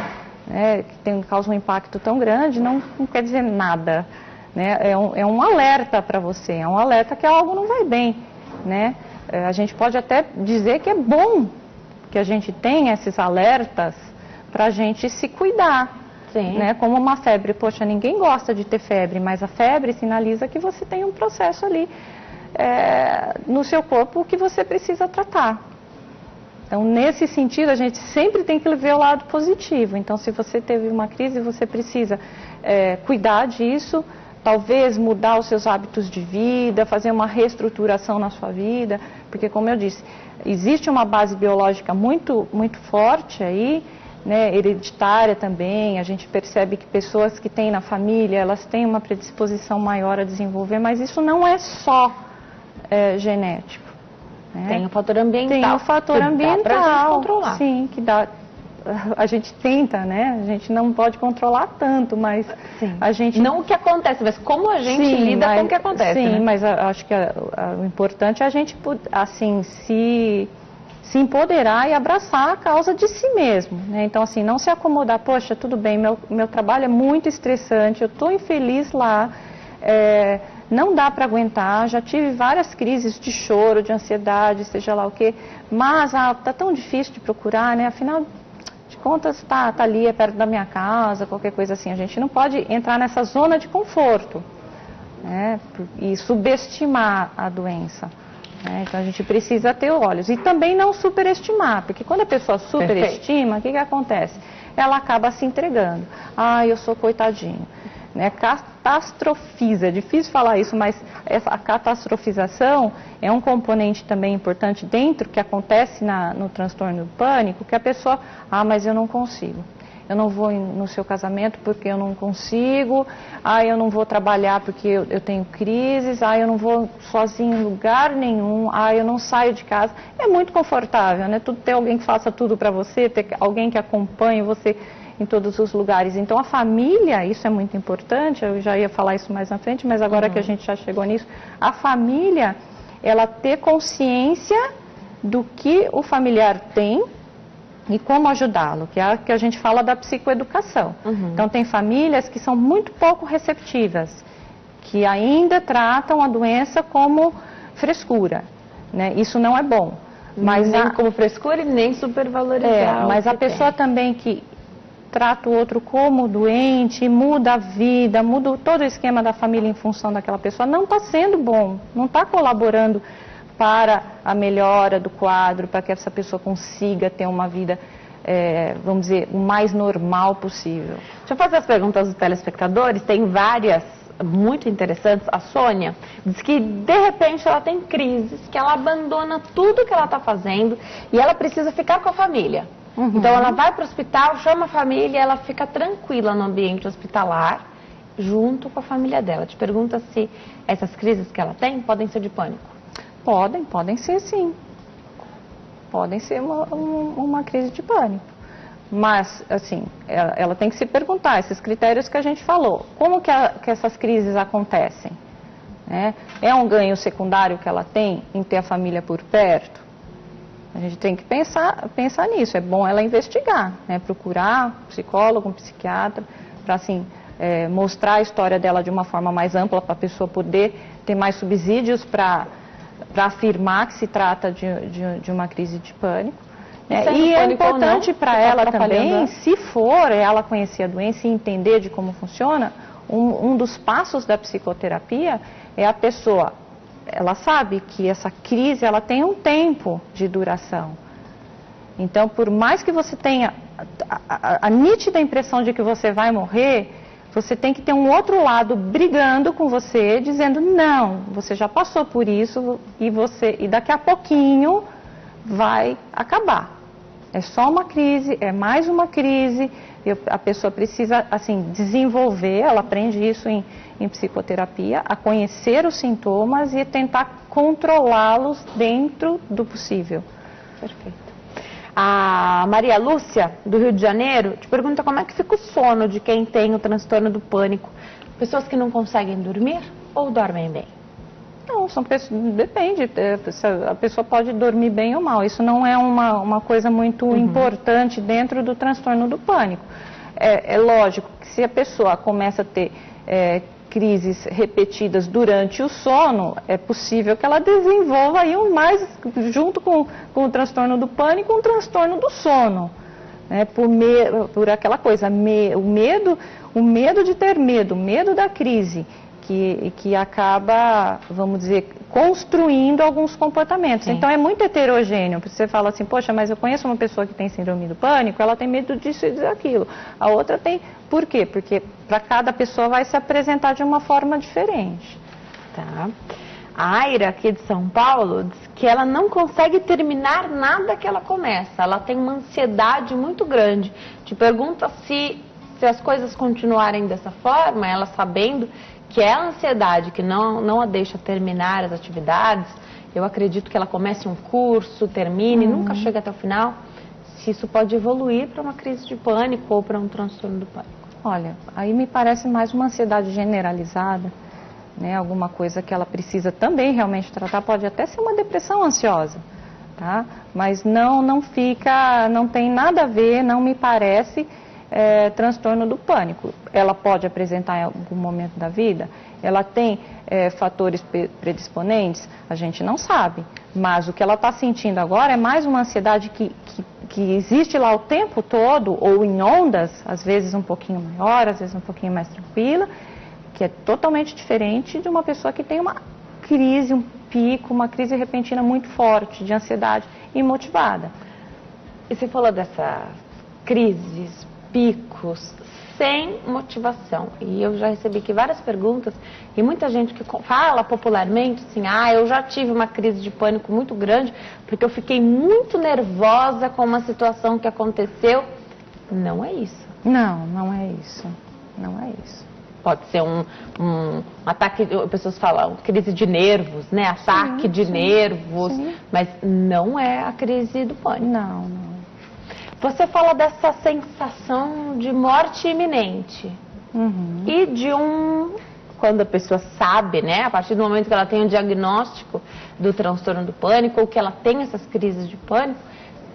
que causa um impacto tão grande, não quer dizer nada, né? É um alerta para você, é um alerta que algo não vai bem, né? A gente pode até dizer que é bom que a gente tenha esses alertas para a gente se cuidar. Sim. Né? Como uma febre, poxa, ninguém gosta de ter febre, mas a febre sinaliza que você tem um processo ali no seu corpo que você precisa tratar. Então, nesse sentido, a gente sempre tem que ver o lado positivo. Então, se você teve uma crise, você precisa cuidar disso, talvez mudar os seus hábitos de vida, fazer uma reestruturação na sua vida, porque, como eu disse, existe uma base biológica muito, muito forte aí, né, hereditária também. A gente percebe que pessoas que têm na família, elas têm uma predisposição maior a desenvolver, mas isso não é só genético. Né? Tem o fator ambiental. Tem o fator ambiental, dá pra gente controlar. Sim, que dá. A gente tenta, né? A gente não pode controlar tanto, mas sim. A gente... Não o que acontece, mas como a gente lida com o que acontece. Sim, né? mas acho que o importante é a gente, assim, se se empoderar e abraçar a causa de si mesmo, né? Então, assim, não se acomodar, poxa, tudo bem, meu trabalho é muito estressante, eu estou infeliz lá, não dá para aguentar, já tive várias crises de choro, de ansiedade, seja lá o quê, mas tá tão difícil de procurar, né? Afinal de contas, tá ali, é perto da minha casa, qualquer coisa assim. A gente não pode entrar nessa zona de conforto, né? E subestimar a doença. Então a gente precisa ter olhos e também não superestimar, porque quando a pessoa superestima, o que acontece? Ela acaba se entregando. Eu sou coitadinho. Catastrofiza, é difícil falar isso, mas a catastrofização é um componente também importante dentro que acontece no transtorno do pânico, que a pessoa, mas eu não consigo. Eu não vou no seu casamento porque eu não consigo, eu não vou trabalhar porque eu tenho crises, eu não vou sozinho em lugar nenhum, eu não saio de casa. É muito confortável, né? Ter alguém que faça tudo para você, ter alguém que acompanhe você em todos os lugares. Então a família, isso é muito importante, eu já ia falar isso mais na frente, mas agora que a gente já chegou nisso, a família, ela ter consciência do que o familiar tem, e como ajudá-lo, que é a que a gente fala da psicoeducação. Então, tem famílias que são muito pouco receptivas, que ainda tratam a doença como frescura, né? Isso não é bom. Mas nem como frescura e nem supervalorizar. Mas a pessoa também que trata o outro como doente, muda a vida, muda todo o esquema da família em função daquela pessoa, não está sendo bom, não está colaborando para a melhora do quadro, para que essa pessoa consiga ter uma vida, vamos dizer, o mais normal possível. Deixa eu fazer as perguntas dos telespectadores, tem várias muito interessantes. A Sônia diz que, de repente, ela tem crises, que ela abandona tudo que ela está fazendo e ela precisa ficar com a família. Então, ela vai para o hospital, chama a família e ela fica tranquila no ambiente hospitalar, junto com a família dela. Te pergunta se essas crises que ela tem podem ser de pânico. Podem ser sim. Podem ser uma crise de pânico. Mas, assim, ela tem que se perguntar, esses critérios que a gente falou, como que essas crises acontecem? É um ganho secundário que ela tem em ter a família por perto? A gente tem que pensar nisso, é bom ela investigar, né? Procurar um psicólogo, um psiquiatra, para assim, mostrar a história dela de uma forma mais ampla, para a pessoa poder ter mais subsídios para afirmar que se trata de uma crise de pânico. E é importante para ela também, se for ela conhecer a doença e entender de como funciona, um dos passos da psicoterapia é a pessoa, ela sabe que essa crise ela tem um tempo de duração. Então, por mais que você tenha a nítida impressão de que você vai morrer, você tem que ter um outro lado brigando com você, dizendo, não, você já passou por isso e daqui a pouquinho vai acabar. É só uma crise, é mais uma crise, a pessoa precisa, assim, desenvolver, ela aprende isso em psicoterapia, a conhecer os sintomas e tentar controlá-los dentro do possível. Perfeito. A Maria Lúcia, do Rio de Janeiro, te pergunta como é que fica o sono de quem tem o transtorno do pânico. Pessoas que não conseguem dormir ou dormem bem? Não, depende, a pessoa pode dormir bem ou mal, isso não é uma coisa muito importante dentro do transtorno do pânico. É lógico que se a pessoa começa a ter crises repetidas durante o sono, é possível que ela desenvolva aí junto com o transtorno do pânico, um transtorno do sono, né? Por aquela coisa, o medo de ter medo, o medo da crise, que acaba, vamos dizer, construindo alguns comportamentos. Sim. Então é muito heterogêneo. Você fala assim, poxa, mas eu conheço uma pessoa que tem síndrome do pânico, ela tem medo disso e daquilo. A outra tem. Por quê? Porque para cada pessoa vai se apresentar de uma forma diferente. Tá. A Aira, aqui de São Paulo, diz que ela não consegue terminar nada que ela começa. Ela tem uma ansiedade muito grande. Te pergunta se as coisas continuarem dessa forma, ela sabendo que é a ansiedade que não a deixa terminar as atividades, eu acredito que ela comece um curso, termine, nunca chega até o final, se isso pode evoluir para uma crise de pânico ou para um transtorno do pânico. Olha, aí me parece mais uma ansiedade generalizada, né? Alguma coisa que ela precisa também realmente tratar, pode até ser uma depressão ansiosa, tá? Mas não tem nada a ver, não me parece transtorno do pânico. Ela pode apresentar em algum momento da vida? Ela tem fatores predisponentes? A gente não sabe. Mas o que ela está sentindo agora é mais uma ansiedade que existe lá o tempo todo, ou em ondas, às vezes um pouquinho maior, às vezes um pouquinho mais tranquila, que é totalmente diferente de uma pessoa que tem uma crise, um pico, uma crise repentina muito forte de ansiedade imotivada. E você falou dessas crises, picos, sem motivação. E eu já recebi aqui várias perguntas e muita gente que fala popularmente assim, eu já tive uma crise de pânico muito grande porque eu fiquei muito nervosa com uma situação que aconteceu. Não é isso. Não é isso. Não é isso. Pode ser um ataque, pessoas falam, crise de nervos, né? Ataque de nervos, mas não é a crise do pânico. Não. Você fala dessa sensação de morte iminente e de quando a pessoa sabe, né, a partir do momento que ela tem um diagnóstico do transtorno do pânico ou que ela tem essas crises de pânico,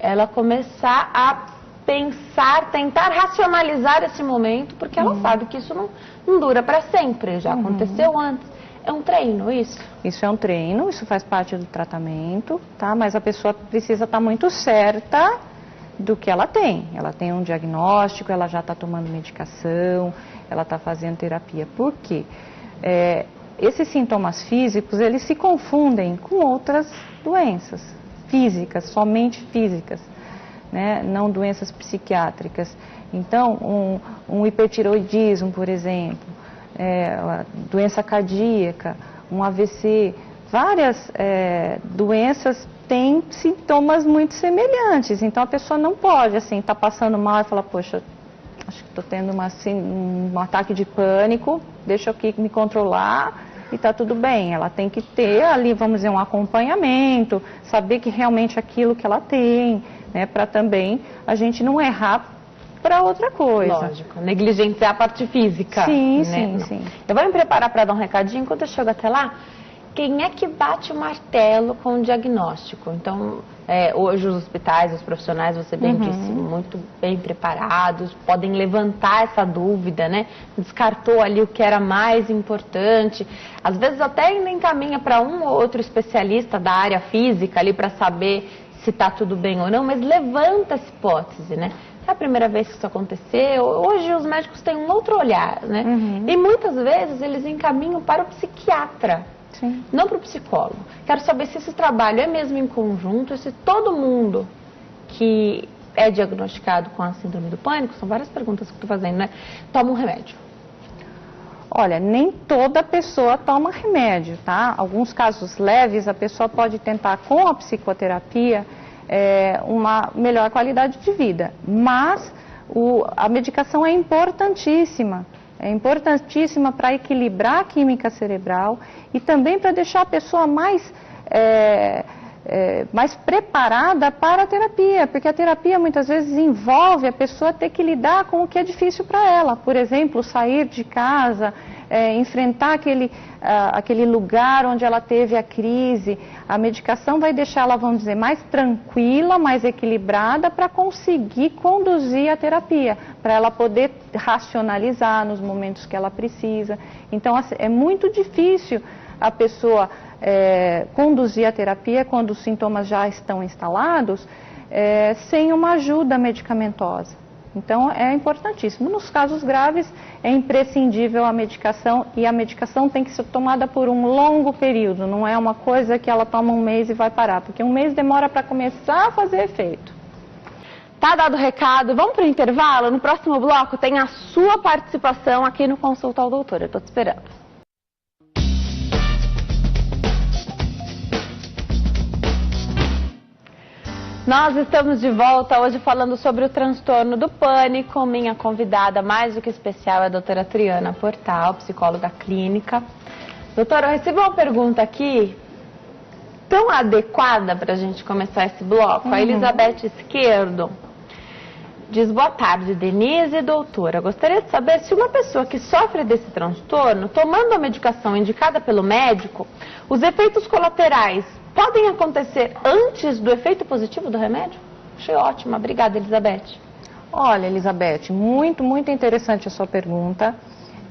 ela começar a pensar, tentar racionalizar esse momento, porque ela sabe que isso não dura para sempre, já aconteceu antes. É um treino isso? Isso é um treino, isso faz parte do tratamento, tá? Mas a pessoa precisa estar muito certa do que ela tem. Ela tem um diagnóstico, ela já está tomando medicação, ela está fazendo terapia. Por quê? Esses sintomas físicos, eles se confundem com outras doenças físicas, somente físicas, né? Não doenças psiquiátricas. Então, um hipertiroidismo, por exemplo, doença cardíaca, um AVC, várias doenças têm sintomas muito semelhantes. Então, a pessoa não pode, assim, estar passando mal e falar, poxa, acho que estou tendo um ataque de pânico, deixa eu aqui me controlar e está tudo bem. Ela tem que ter ali, vamos dizer, um acompanhamento, saber que realmente aquilo que ela tem, né, para também a gente não errar para outra coisa. Lógico, negligenciar a parte física. Sim, né? sim. Eu vou me preparar para dar um recadinho. Enquanto eu chego até lá, quem é que bate o martelo com o diagnóstico? Então, hoje os hospitais, os profissionais, você bem disse, muito bem preparados, podem levantar essa dúvida, né? Descartou ali o que era mais importante. Às vezes até ainda encaminha para um ou outro especialista da área física ali para saber se está tudo bem ou não, mas levanta essa hipótese, né? É a primeira vez que isso aconteceu. Hoje os médicos têm um outro olhar, né? E muitas vezes eles encaminham para o psiquiatra. Sim. Não para o psicólogo. Quero saber se esse trabalho é mesmo em conjunto, se todo mundo que é diagnosticado com a síndrome do pânico, são várias perguntas que eu estou fazendo, né? Toma um remédio. Olha, nem toda pessoa toma remédio, tá? Alguns casos leves, a pessoa pode tentar com a psicoterapia uma melhor qualidade de vida. Mas a medicação é importantíssima. É importantíssima para equilibrar a química cerebral e também para deixar a pessoa mais preparada para a terapia, porque a terapia muitas vezes envolve a pessoa ter que lidar com o que é difícil para ela. Por exemplo, sair de casa, enfrentar aquele lugar onde ela teve a crise. A medicação vai deixar ela, vamos dizer, mais tranquila, mais equilibrada para conseguir conduzir a terapia, para ela poder racionalizar nos momentos que ela precisa. Então, é muito difícil a pessoa conduzir a terapia quando os sintomas já estão instalados, sem uma ajuda medicamentosa. Então, é importantíssimo. Nos casos graves, é imprescindível a medicação e a medicação tem que ser tomada por um longo período. Não é uma coisa que ela toma um mês e vai parar, porque um mês demora para começar a fazer efeito. Tá dado o recado, vamos para o intervalo? No próximo bloco tem a sua participação aqui no Consulta ao Doutor. Eu estou te esperando. Nós estamos de volta hoje falando sobre o transtorno do pânico. Minha convidada mais do que especial é a doutora Triana Portal, psicóloga clínica. Doutora, eu recebi uma pergunta aqui tão adequada para a gente começar esse bloco. A Elizabeth Esquerdo diz: boa tarde, Denise e doutora. Gostaria de saber se uma pessoa que sofre desse transtorno, tomando a medicação indicada pelo médico, os efeitos colaterais podem acontecer antes do efeito positivo do remédio? Achei ótima. Obrigada, Elizabeth. Olha, Elizabeth, muito interessante a sua pergunta.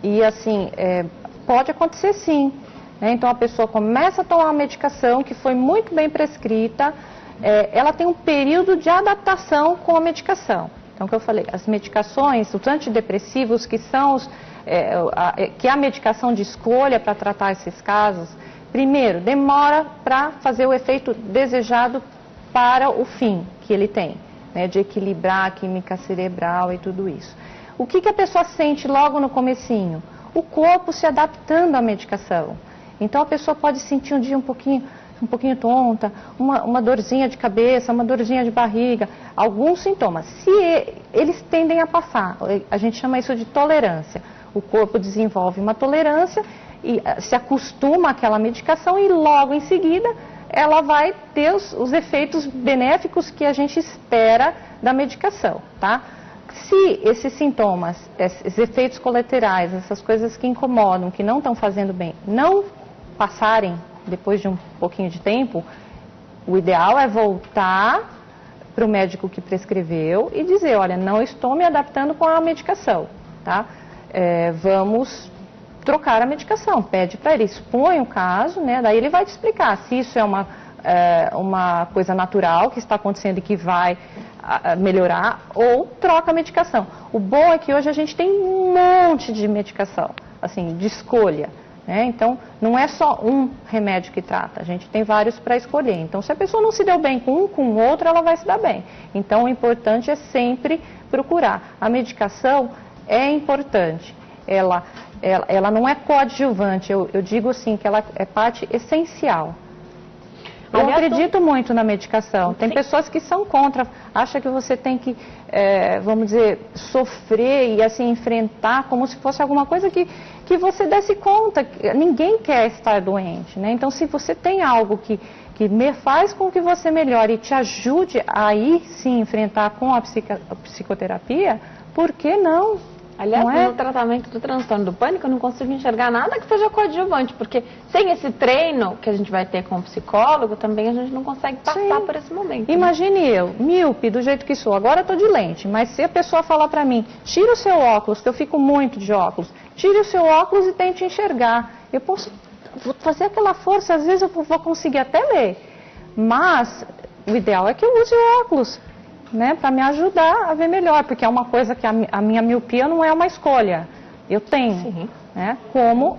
E assim, pode acontecer sim. Né? Então a pessoa começa a tomar uma medicação que foi muito bem prescrita, ela tem um período de adaptação com a medicação. Então, o que eu falei, as medicações, os antidepressivos, que são que é a medicação de escolha para tratar esses casos, primeiro, demora para fazer o efeito desejado para o fim que ele tem, né, de equilibrar a química cerebral e tudo isso. O que a pessoa sente logo no comecinho? O corpo se adaptando à medicação. Então, a pessoa pode sentir um dia um pouquinho tonta, uma dorzinha de cabeça, uma dorzinha de barriga, alguns sintomas. Se eles tendem a passar, a gente chama isso de tolerância. O corpo desenvolve uma tolerância e se acostuma àquela medicação e logo em seguida ela vai ter os efeitos benéficos que a gente espera da medicação, tá? Se esses sintomas, esses efeitos colaterais, essas coisas que incomodam, que não estão fazendo bem, não passarem depois de um pouquinho de tempo, o ideal é voltar para o médico que prescreveu e dizer, olha, não estou me adaptando com a medicação, tá? Vamos trocar a medicação, pede para ele, expõe o caso, né? Daí ele vai te explicar se isso é uma coisa natural que está acontecendo e que vai melhorar, ou troca a medicação. O bom é que hoje a gente tem um monte de medicação, assim, de escolha. Então, não é só um remédio que trata, a gente tem vários para escolher. Então, se a pessoa não se deu bem com um, com o outro, ela vai se dar bem. Então, o importante é sempre procurar. A medicação é importante, ela não é coadjuvante, eu digo assim, que ela é parte essencial. Eu acredito muito na medicação. Tem pessoas que são contra, acham que você tem que, vamos dizer, sofrer e assim enfrentar como se fosse alguma coisa que você desse conta. Ninguém quer estar doente, né? Então, se você tem algo que faz com que você melhore e te ajude a aí sim enfrentar com a psicoterapia, por que não? Aliás, no tratamento do transtorno do pânico, eu não consigo enxergar nada que seja coadjuvante, porque sem esse treino que a gente vai ter com o psicólogo, também a gente não consegue passar por esse momento. Imagine eu, míope, do jeito que sou, agora eu estou de lente, mas se a pessoa falar para mim, tira o seu óculos, que eu fico muito de óculos, tire o seu óculos e tente enxergar. Eu posso fazer aquela força, às vezes eu vou conseguir até ler, mas o ideal é que eu use o óculos, né, para me ajudar a ver melhor, porque é uma coisa que a minha miopia não é uma escolha, eu tenho, né, como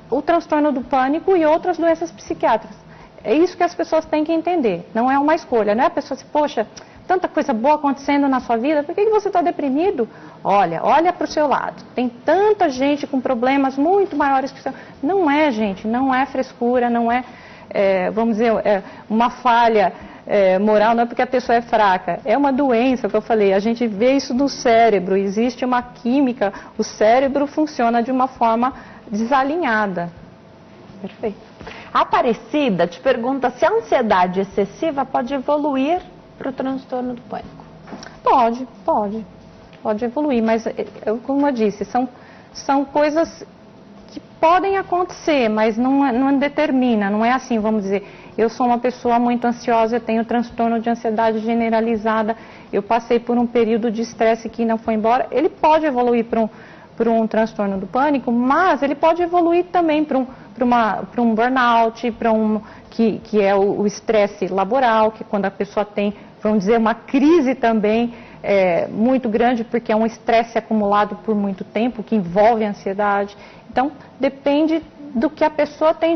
o transtorno do pânico e outras doenças psiquiátricas. É isso que as pessoas têm que entender, não é uma escolha, né? A pessoa diz, poxa, tanta coisa boa acontecendo na sua vida, por que você está deprimido? Olha para o seu lado, tem tanta gente com problemas muito maiores que o seu. Não é, gente, não é frescura, não é, vamos dizer, uma falha moral, não é porque a pessoa é fraca, é uma doença, que eu falei, a gente vê isso no cérebro, existe uma química, o cérebro funciona de uma forma desalinhada. Perfeito. A Aparecida te pergunta se a ansiedade excessiva pode evoluir para o transtorno do pânico. Pode evoluir, mas como eu disse, são coisas que podem acontecer, mas não determina, não é assim, vamos dizer, eu sou uma pessoa muito ansiosa, eu tenho transtorno de ansiedade generalizada, eu passei por um período de estresse que não foi embora, ele pode evoluir para um transtorno do pânico, mas ele pode evoluir também para um burnout, que é o estresse laboral, que quando a pessoa tem, vamos dizer, uma crise também muito grande, porque é um estresse acumulado por muito tempo, que envolve a ansiedade. Então, depende do que a pessoa tem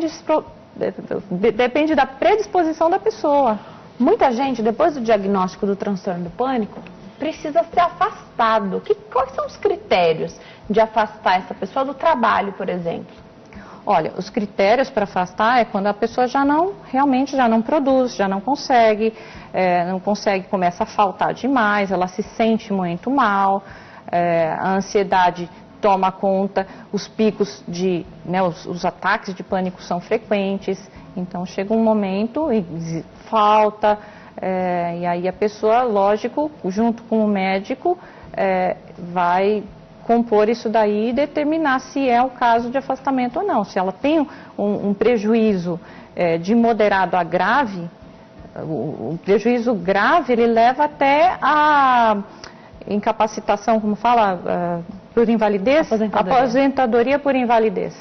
depende da predisposição da pessoa. Muita gente, depois do diagnóstico do transtorno do pânico, precisa ser afastado. Quais são os critérios de afastar essa pessoa do trabalho, por exemplo? Olha, os critérios para afastar é quando a pessoa realmente já não produz, já não consegue, começa a faltar demais, ela se sente muito mal, a ansiedade toma conta, os picos os ataques de pânico são frequentes, então chega um momento e falta, e aí a pessoa, lógico, junto com o médico, vai compor isso daí e determinar se é o caso de afastamento ou não. Se ela tem um prejuízo de moderado a grave, o prejuízo grave ele leva até a incapacitação, como fala, por invalidez, aposentadoria por invalidez.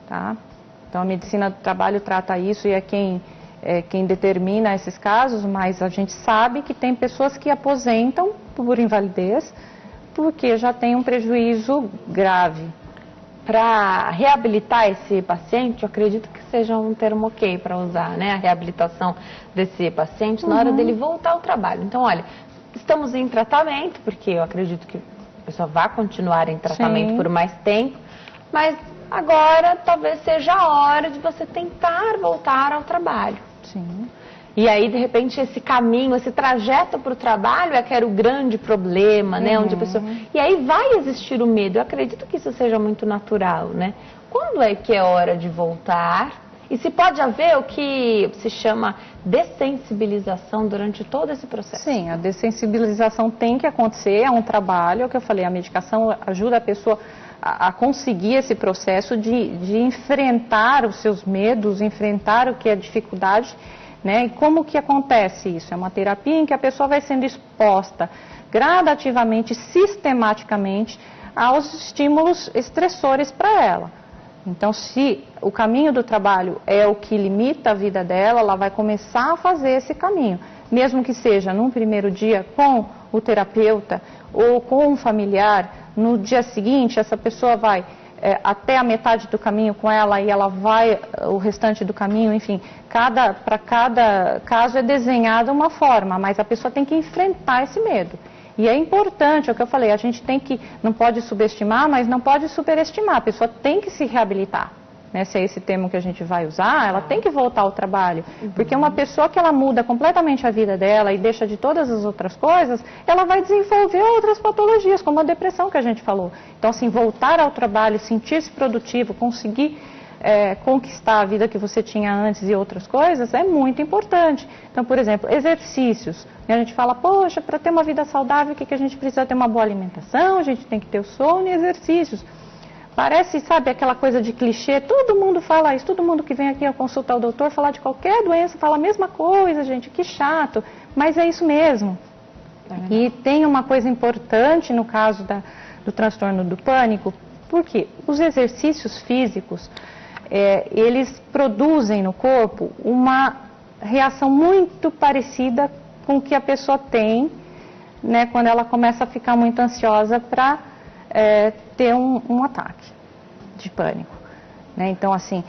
Tá? Então a medicina do trabalho trata isso e é quem determina esses casos, mas a gente sabe que tem pessoas que aposentam por invalidez porque já tem um prejuízo grave. Para reabilitar esse paciente, eu acredito que seja um termo ok para usar, né? A reabilitação desse paciente na hora dele voltar ao trabalho. Então, olha, estamos em tratamento, porque eu acredito que a pessoa vai continuar em tratamento por mais tempo, mas agora talvez seja a hora de você tentar voltar ao trabalho. Sim. E aí, de repente, esse caminho, esse trajeto para o trabalho é que era o grande problema, né? Onde a pessoa... E aí vai existir o medo. Eu acredito que isso seja muito natural, né? Quando é que é hora de voltar? E se pode haver o que se chama dessensibilização durante todo esse processo? Sim, a dessensibilização tem que acontecer, é um trabalho, é o que eu falei, a medicação ajuda a pessoa a conseguir esse processo de enfrentar os seus medos, enfrentar o que é dificuldade, né? E como que acontece isso? É uma terapia em que a pessoa vai sendo exposta gradativamente, sistematicamente, aos estímulos estressores para ela. Então, se o caminho do trabalho é o que limita a vida dela, ela vai começar a fazer esse caminho. Mesmo que seja num primeiro dia com o terapeuta ou com um familiar, no dia seguinte essa pessoa vai até a metade do caminho com ela e ela vai o restante do caminho, enfim, para cada caso é desenhada uma forma, mas a pessoa tem que enfrentar esse medo. E é importante, é o que eu falei, a gente não pode subestimar, mas não pode superestimar, a pessoa tem que se reabilitar. Né, se é esse termo que a gente vai usar, ela tem que voltar ao trabalho. Porque uma pessoa que ela muda completamente a vida dela e deixa de todas as outras coisas, ela vai desenvolver outras patologias, como a depressão que a gente falou. Então, assim, voltar ao trabalho, sentir-se produtivo, conseguir conquistar a vida que você tinha antes e outras coisas, é muito importante. Então, por exemplo, exercícios. A gente fala, poxa, para ter uma vida saudável, o que a gente precisa? Ter uma boa alimentação, a gente tem que ter o sono e exercícios. Parece, sabe, aquela coisa de clichê, todo mundo fala isso, todo mundo que vem aqui a consultar o doutor, falar de qualquer doença, fala a mesma coisa, gente, que chato, mas é isso mesmo. E tem uma coisa importante no caso do transtorno do pânico, porque os exercícios físicos, eles produzem no corpo uma reação muito parecida com o que a pessoa tem, né, quando ela começa a ficar muito ansiosa para ter um ataque de pânico. Né? Então, assim,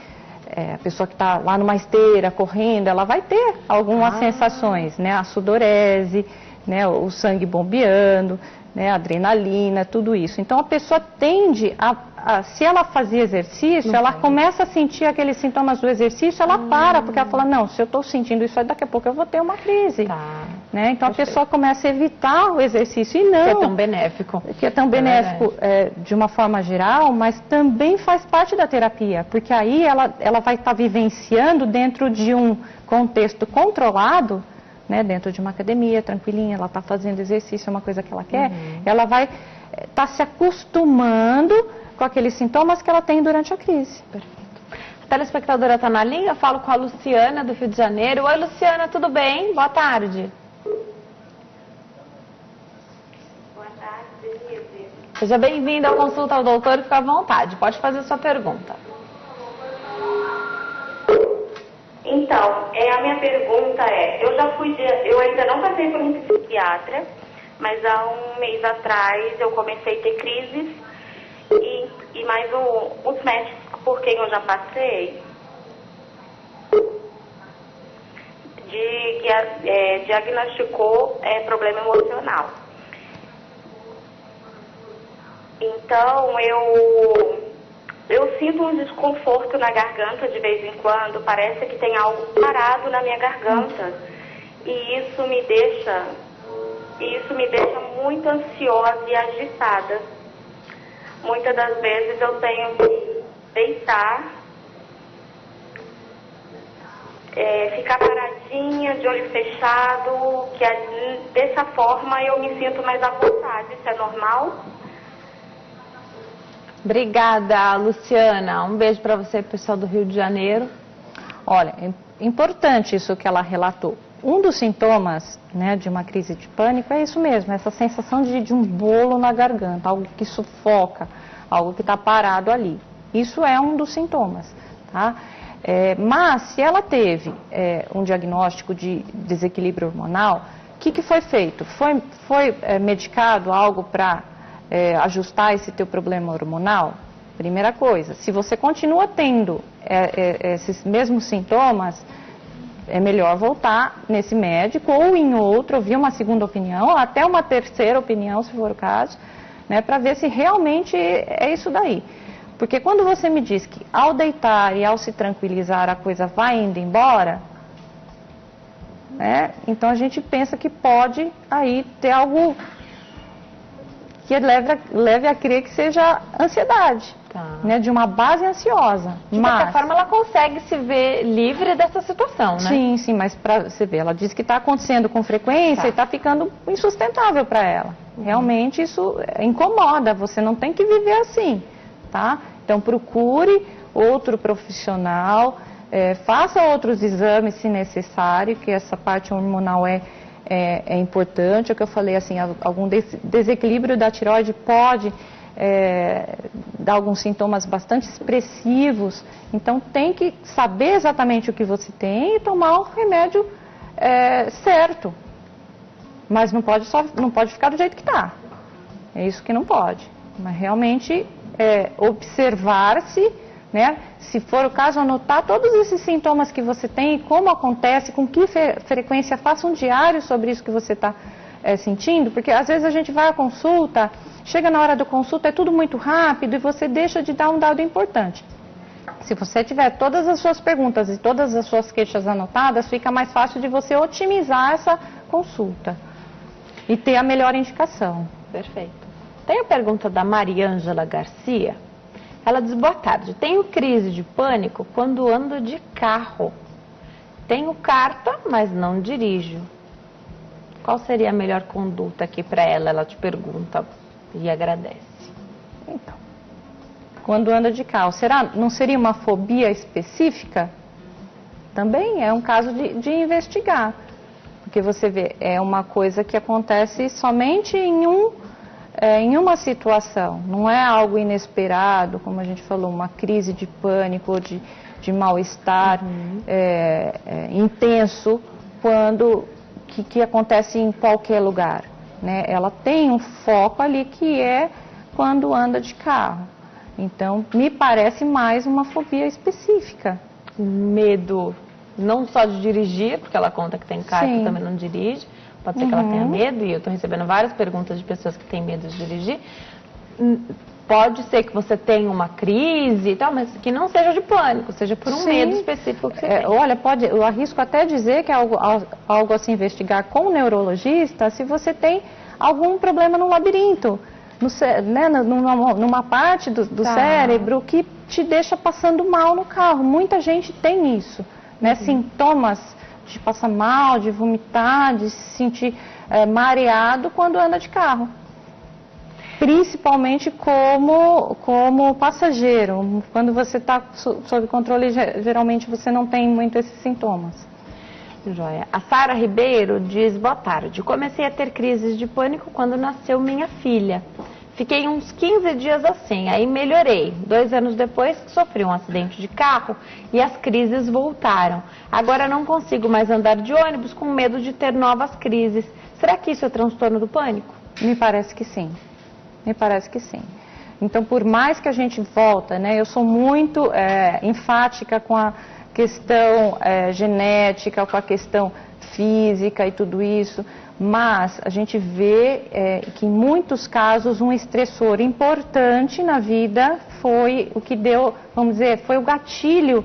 a pessoa que está lá numa esteira, correndo, ela vai ter algumas sensações, né? A sudorese, né? O sangue bombeando, né? A adrenalina, tudo isso. Então, a pessoa tende se ela fazia exercício, ela começa a sentir aqueles sintomas do exercício, ela para, porque ela fala, não, se eu estou sentindo isso aí, daqui a pouco eu vou ter uma crise. Né? Então, a pessoa começa a evitar o exercício e não... Que é tão benéfico. Que é tão benéfico de uma forma geral, mas também faz parte da terapia, porque aí ela vai estar vivenciando dentro de um contexto controlado, né, dentro de uma academia, tranquilinha, ela está fazendo exercício, é uma coisa que ela quer, ela vai estar se acostumando com aqueles sintomas que ela tem durante a crise. Perfeito. A telespectadora está na linha, eu falo com a Luciana do Rio de Janeiro. Oi, Luciana, tudo bem? Boa tarde. Boa tarde, Denise. Seja bem-vinda ao Consulta ao Doutor e fica à vontade, pode fazer sua pergunta. Então, a minha pergunta eu ainda não passei por um psiquiatra, mas há um mês atrás eu comecei a ter crises e mais os médicos por quem eu já passei diagnosticou problema emocional. Então eu sinto um desconforto na garganta de vez em quando, parece que tem algo parado na minha garganta. E isso me deixa muito ansiosa e agitada. Muitas das vezes eu tenho que deitar, ficar paradinha, de olho fechado, dessa forma eu me sinto mais à vontade. Isso é normal? Obrigada, Luciana. Um beijo para você, pessoal do Rio de Janeiro. Olha, é importante isso que ela relatou. Um dos sintomas, né, de uma crise de pânico é isso mesmo, essa sensação de um bolo na garganta, algo que sufoca, algo que está parado ali. Isso é um dos sintomas, tá? Mas se ela teve um diagnóstico de desequilíbrio hormonal, o que foi feito? Foi medicado algo para ajustar esse teu problema hormonal? Primeira coisa, se você continua tendo esses mesmos sintomas, é melhor voltar nesse médico ou em outro, ouvir uma segunda opinião, ou até uma terceira opinião, se for o caso, né, para ver se realmente é isso daí. Porque quando você me diz que ao deitar e ao se tranquilizar a coisa vai indo embora, né, então a gente pensa que pode aí ter algo que leve a crer que seja ansiedade. Tá. Né, de uma base ansiosa. De qualquer forma, ela consegue se ver livre dessa situação, né? Sim, sim, mas para você ver, ela diz que está acontecendo com frequência e está ficando insustentável para ela. Realmente isso incomoda, você não tem que viver assim, tá? Então procure outro profissional, faça outros exames se necessário, que essa parte hormonal é importante. É o que eu falei, assim, algum desequilíbrio da tireoide pode dar alguns sintomas bastante expressivos, então tem que saber exatamente o que você tem e tomar o remédio certo, mas não pode ficar do jeito que está, é isso que não pode, mas realmente observar-se, né? Se for o caso, anotar todos esses sintomas que você tem, como acontece, com que frequência, faça um diário sobre isso que você está sentindo, porque às vezes a gente vai à consulta, chega na hora da consulta, é tudo muito rápido e você deixa de dar um dado importante. Se você tiver todas as suas perguntas e todas as suas queixas anotadas, fica mais fácil de você otimizar essa consulta e ter a melhor indicação. Perfeito. Tem a pergunta da Mariângela Garcia. Ela diz: boa tarde, tenho crise de pânico quando ando de carro. Tenho carta, mas não dirijo. Qual seria a melhor conduta aqui para ela? Ela te pergunta e agradece. Então, quando anda de carro, não seria uma fobia específica? Também é um caso de investigar. Porque você vê, é uma coisa que acontece somente em uma situação. Não é algo inesperado, como a gente falou, uma crise de pânico ou de mal-estar intenso, que acontece em qualquer lugar, né? Ela tem um foco ali que é quando anda de carro. Então, me parece mais uma fobia específica. Medo, não só de dirigir, porque ela conta que tem carta e também não dirige. Pode ser que ela tenha medo, e eu estou recebendo várias perguntas de pessoas que têm medo de dirigir. Pode ser que você tenha uma crise e tal, mas que não seja de pânico, seja por um medo específico que você tem. Olha, eu arrisco até dizer que é algo a se investigar com o neurologista se você tem algum problema no labirinto, numa parte do cérebro que te deixa passando mal no carro. Muita gente tem isso, né? Sintomas de passar mal, de vomitar, de se sentir mareado quando anda de carro. Principalmente como passageiro. Quando você está sob controle, geralmente você não tem muito esses sintomas. Joia. A Sara Ribeiro diz: boa tarde. Comecei a ter crises de pânico quando nasceu minha filha. Fiquei uns 15 dias assim, aí melhorei. 2 anos depois, sofri um acidente de carro e as crises voltaram. Agora não consigo mais andar de ônibus com medo de ter novas crises. Será que isso é transtorno do pânico? Me parece que sim. Me parece que sim. Então, por mais que a gente volta, né, eu sou muito enfática com a questão genética, com a questão física e tudo isso, mas a gente vê que em muitos casos um estressor importante na vida foi o que deu, vamos dizer, foi o gatilho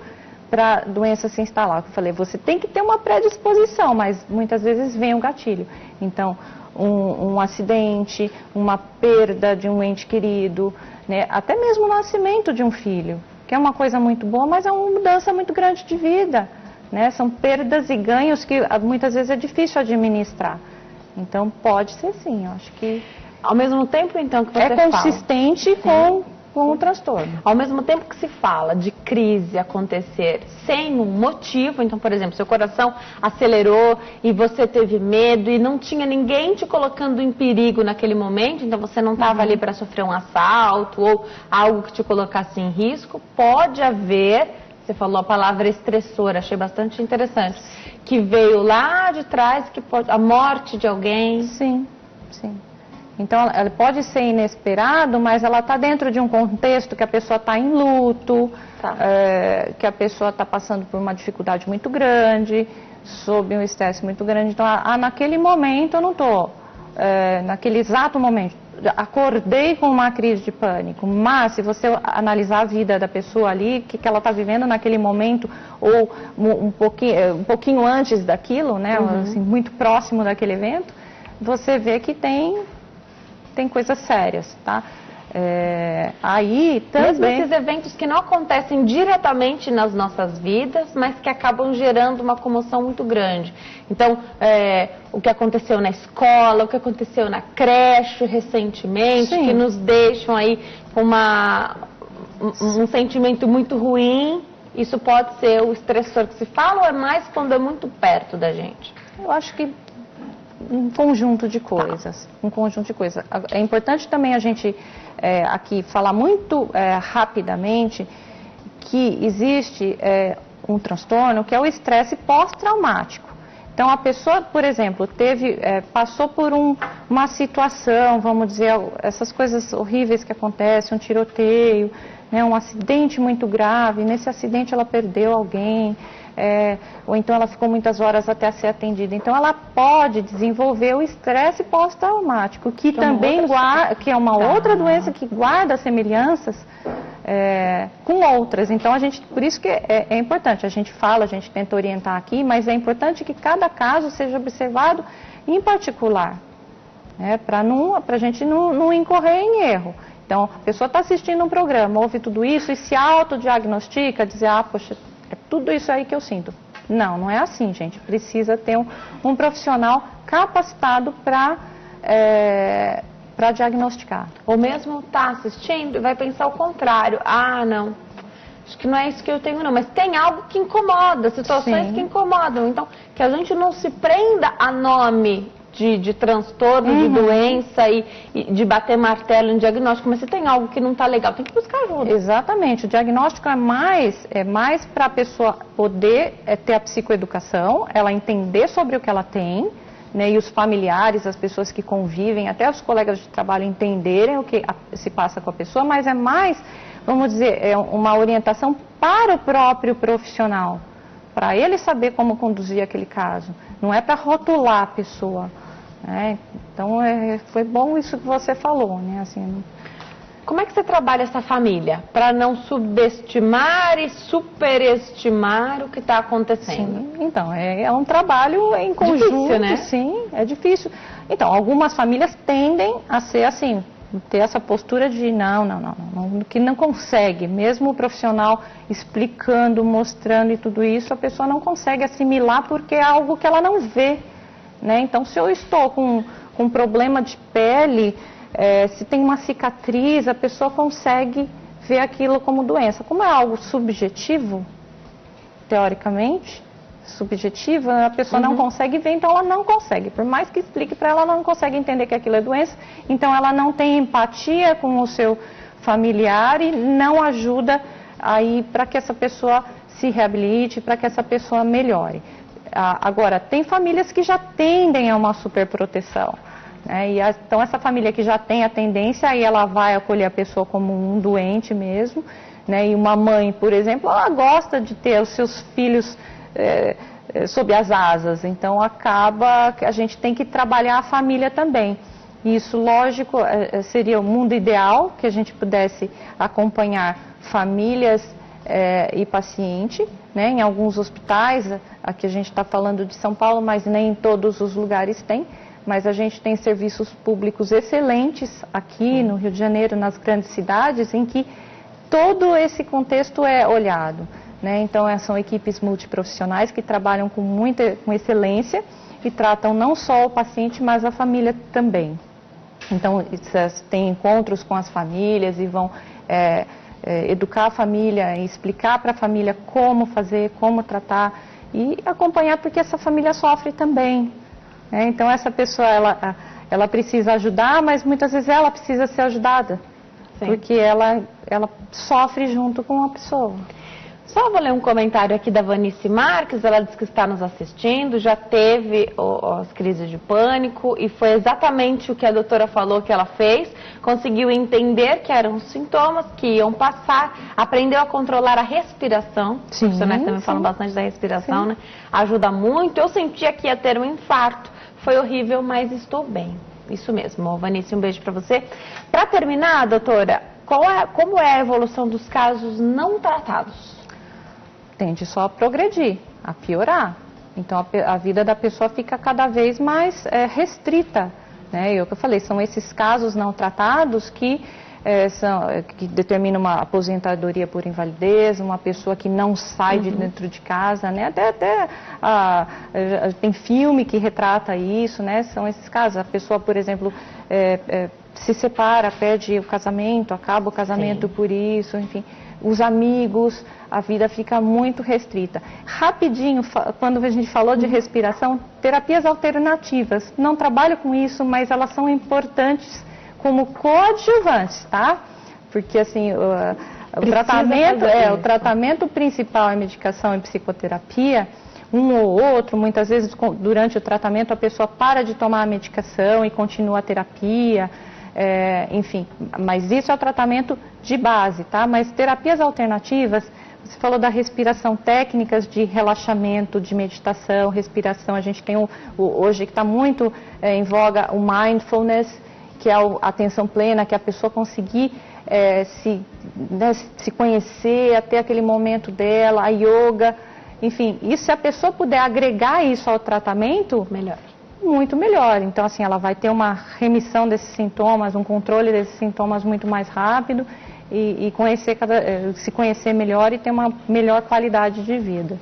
para a doença se instalar. Eu falei, você tem que ter uma predisposição, mas muitas vezes vem o gatilho. Então, um acidente, uma perda de um ente querido, né? Até mesmo o nascimento de um filho, que é uma coisa muito boa, mas é uma mudança muito grande de vida, né? São perdas e ganhos que muitas vezes é difícil administrar. Então pode ser sim, eu acho que... Ao mesmo tempo, então, que você é consistente com com o transtorno. Ao mesmo tempo que se fala de crise acontecer sem um motivo, então, por exemplo, seu coração acelerou e você teve medo e não tinha ninguém te colocando em perigo naquele momento, então você não estava ali para sofrer um assalto ou algo que te colocasse em risco, pode haver, você falou a palavra estressor, achei bastante interessante, que veio lá de trás, que pode, a morte de alguém. Sim, sim. Então, ela pode ser inesperado, mas ela está dentro de um contexto que a pessoa está em luto, que a pessoa está passando por uma dificuldade muito grande, sob um estresse muito grande. Então, naquele momento eu não estou, naquele exato momento, acordei com uma crise de pânico, mas se você analisar a vida da pessoa ali, o que ela está vivendo naquele momento, ou um pouquinho antes daquilo, né, assim, muito próximo daquele evento, você vê que tem coisas sérias, tá? Aí também... Mesmo esses eventos que não acontecem diretamente nas nossas vidas, mas que acabam gerando uma comoção muito grande. Então, o que aconteceu na escola, o que aconteceu na creche recentemente, Sim. que nos deixam aí com um sentimento muito ruim, isso pode ser o estressor que se fala ou é mais quando é muito perto da gente? Eu acho que um conjunto de coisas, É importante também a gente aqui falar muito rapidamente que existe um transtorno que é o estresse pós-traumático. Então a pessoa, por exemplo, passou por uma situação, vamos dizer, essas coisas horríveis que acontecem, um tiroteio, né, um acidente muito grave, nesse acidente ela perdeu alguém, ou então ela ficou muitas horas até ser atendida. Então ela pode desenvolver o estresse pós-traumático, que também que é uma outra doença que guarda semelhanças com outras. Então por isso que é importante, a gente tenta orientar aqui, mas é importante que cada caso seja observado em particular, né, para a gente não incorrer em erro. Então a pessoa está assistindo um programa, ouve tudo isso e se autodiagnostica, dizer, poxa, é tudo isso aí que eu sinto. Não é assim, gente. Precisa ter um profissional capacitado para diagnosticar. Ou mesmo está assistindo e vai pensar o contrário. Não, acho que não é isso que eu tenho não. Mas tem algo que incomoda, situações que incomodam. Então, que a gente não se prenda a nome de transtorno, de doença e de bater martelo em diagnóstico, mas se tem algo que não está legal, tem que buscar ajuda. Exatamente, o diagnóstico é mais para a pessoa poder ter a psicoeducação, ela entender sobre o que ela tem, né, e os familiares, as pessoas que convivem, até os colegas de trabalho entenderem o que se passa com a pessoa, mas é mais, vamos dizer, uma orientação para o próprio profissional, para ele saber como conduzir aquele caso, não é para rotular a pessoa. Então, foi bom isso que você falou, né? Assim, como é que você trabalha essa família para não subestimar e superestimar o que está acontecendo? Sim, então, é um trabalho em conjunto, difícil, né? Sim, é difícil. Então, algumas famílias tendem a ser assim, ter essa postura de que não consegue, mesmo o profissional explicando, mostrando e tudo isso, a pessoa não consegue assimilar porque é algo que ela não vê. Né? Então, se eu estou com um problema de pele, se tem uma cicatriz, a pessoa consegue ver aquilo como doença. Como é algo subjetivo, teoricamente, a pessoa não consegue ver, então ela não consegue. Por mais que explique para ela, ela não consegue entender que aquilo é doença, então ela não tem empatia com o seu familiar e não ajuda aí para que essa pessoa se reabilite, para que essa pessoa melhore. Agora, tem famílias que já tendem a uma superproteção, né? Então, essa família que já tem a tendência, aí ela vai acolher a pessoa como um doente mesmo, né? E uma mãe, por exemplo, ela gosta de ter os seus filhos sob as asas, então acaba que a gente tem que trabalhar a família também. Isso, lógico, seria o mundo ideal, que a gente pudesse acompanhar famílias e paciente, né? Em alguns hospitais, aqui a gente está falando de São Paulo, mas nem em todos os lugares tem, mas a gente tem serviços públicos excelentes aqui no Rio de Janeiro, nas grandes cidades, em que todo esse contexto é olhado, né? Então são equipes multiprofissionais que trabalham com excelência e tratam não só o paciente, mas a família também. Então, tem encontros com as famílias e vão educar a família, explicar para a família como fazer, como tratar e acompanhar, porque essa família sofre também. Então, essa pessoa, ela precisa ajudar, mas muitas vezes ela precisa ser ajudada. Sim. Porque ela sofre junto com a pessoa. Só vou ler um comentário aqui da Vanice Marques, ela diz que está nos assistindo, já teve as crises de pânico e foi exatamente o que a doutora falou que ela fez, conseguiu entender que eram os sintomas que iam passar, aprendeu a controlar a respiração, os profissionais também falam bastante da respiração, né? Ajuda muito, eu sentia que ia ter um infarto, foi horrível, mas estou bem. Isso mesmo, Vanice, um beijo para você. Para terminar, doutora, como é a evolução dos casos não tratados? Tende só a progredir, a piorar. Então a vida da pessoa fica cada vez mais restrita. Né? E o que eu falei, são esses casos não tratados que determinam uma aposentadoria por invalidez, uma pessoa que não sai de dentro de casa, né? Tem filme que retrata isso, né? São esses casos. A pessoa, por exemplo, se separa, perde o casamento, acaba o casamento por isso, enfim. Os amigos, a vida fica muito restrita. Rapidinho, quando a gente falou de respiração, terapias alternativas. Não trabalho com isso, mas elas são importantes como coadjuvantes, tá? Porque assim, o tratamento principal é medicação e psicoterapia. Um ou outro, muitas vezes durante o tratamento a pessoa para de tomar a medicação e continua a terapia. Enfim, mas isso é o tratamento de base, tá? Mas terapias alternativas, você falou da respiração, técnicas de relaxamento, de meditação, respiração, a gente tem hoje que está muito em voga o mindfulness, que é a atenção plena, que a pessoa conseguir se conhecer, até aquele momento dela, a yoga, enfim, se a pessoa puder agregar isso ao tratamento, melhor. Muito melhor. Então, assim, ela vai ter uma remissão desses sintomas, um controle desses sintomas muito mais rápido e se conhecer melhor e ter uma melhor qualidade de vida.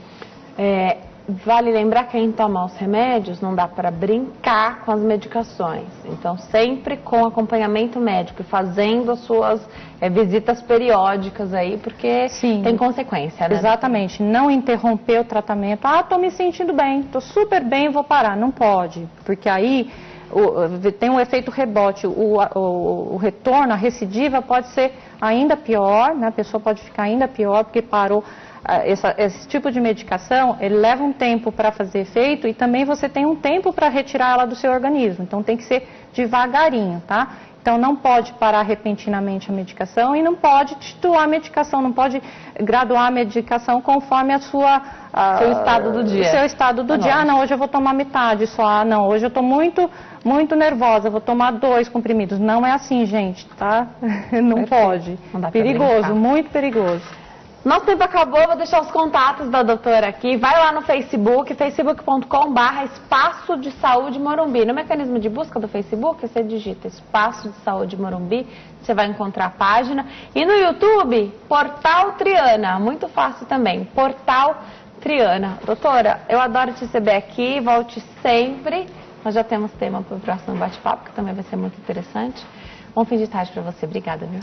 Vale lembrar que quem toma os remédios não dá para brincar com as medicações. Então, sempre com acompanhamento médico e fazendo as suas visitas periódicas aí, porque tem consequência, né? Exatamente. Não interromper o tratamento. Estou me sentindo bem, estou super bem, vou parar. Não pode, porque aí tem um efeito rebote. O retorno, a recidiva pode ser ainda pior, né? A pessoa pode ficar ainda pior porque parou. Esse tipo de medicação, ele leva um tempo para fazer efeito e também você tem um tempo para retirar ela do seu organismo. Então tem que ser devagarinho, tá? Então não pode parar repentinamente a medicação e não pode titular a medicação, não pode graduar a medicação conforme seu estado do dia. Seu estado do dia. Não, hoje eu vou tomar metade só. Não, hoje eu estou muito nervosa, vou tomar 2 comprimidos. Não é assim, gente, tá? Não pode. Não dá pra perigoso, brincar. Muito perigoso. Nosso tempo acabou, vou deixar os contatos da doutora aqui. Vai lá no Facebook, facebook.com/Espaço de Saúde Morumbi. No mecanismo de busca do Facebook, você digita Espaço de Saúde Morumbi, você vai encontrar a página. E no YouTube, Portal Triana, muito fácil também, Portal Triana. Doutora, eu adoro te receber aqui, volte sempre. Nós já temos tema para o próximo bate-papo, que também vai ser muito interessante. Bom fim de tarde para você, obrigada, viu?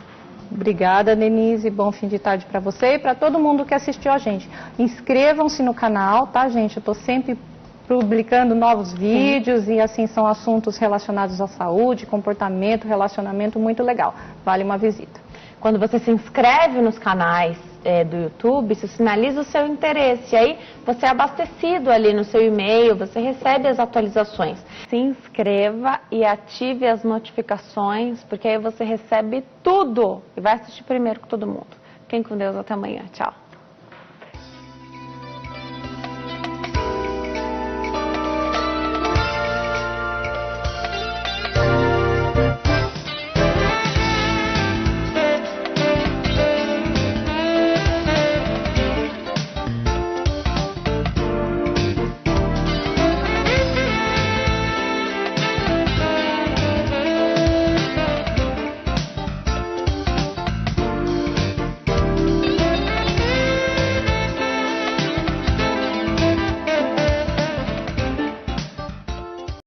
Obrigada, Denise. Bom fim de tarde para você e para todo mundo que assistiu a gente. Inscrevam-se no canal, tá, gente? Eu estou sempre publicando novos vídeos e, assim, são assuntos relacionados à saúde, comportamento, relacionamento, muito legal. Vale uma visita. Quando você se inscreve nos canais do YouTube, isso sinaliza o seu interesse. E aí você é abastecido ali no seu e-mail, você recebe as atualizações. Se inscreva e ative as notificações, porque aí você recebe tudo e vai assistir primeiro com todo mundo. Fiquem com Deus, até amanhã. Tchau.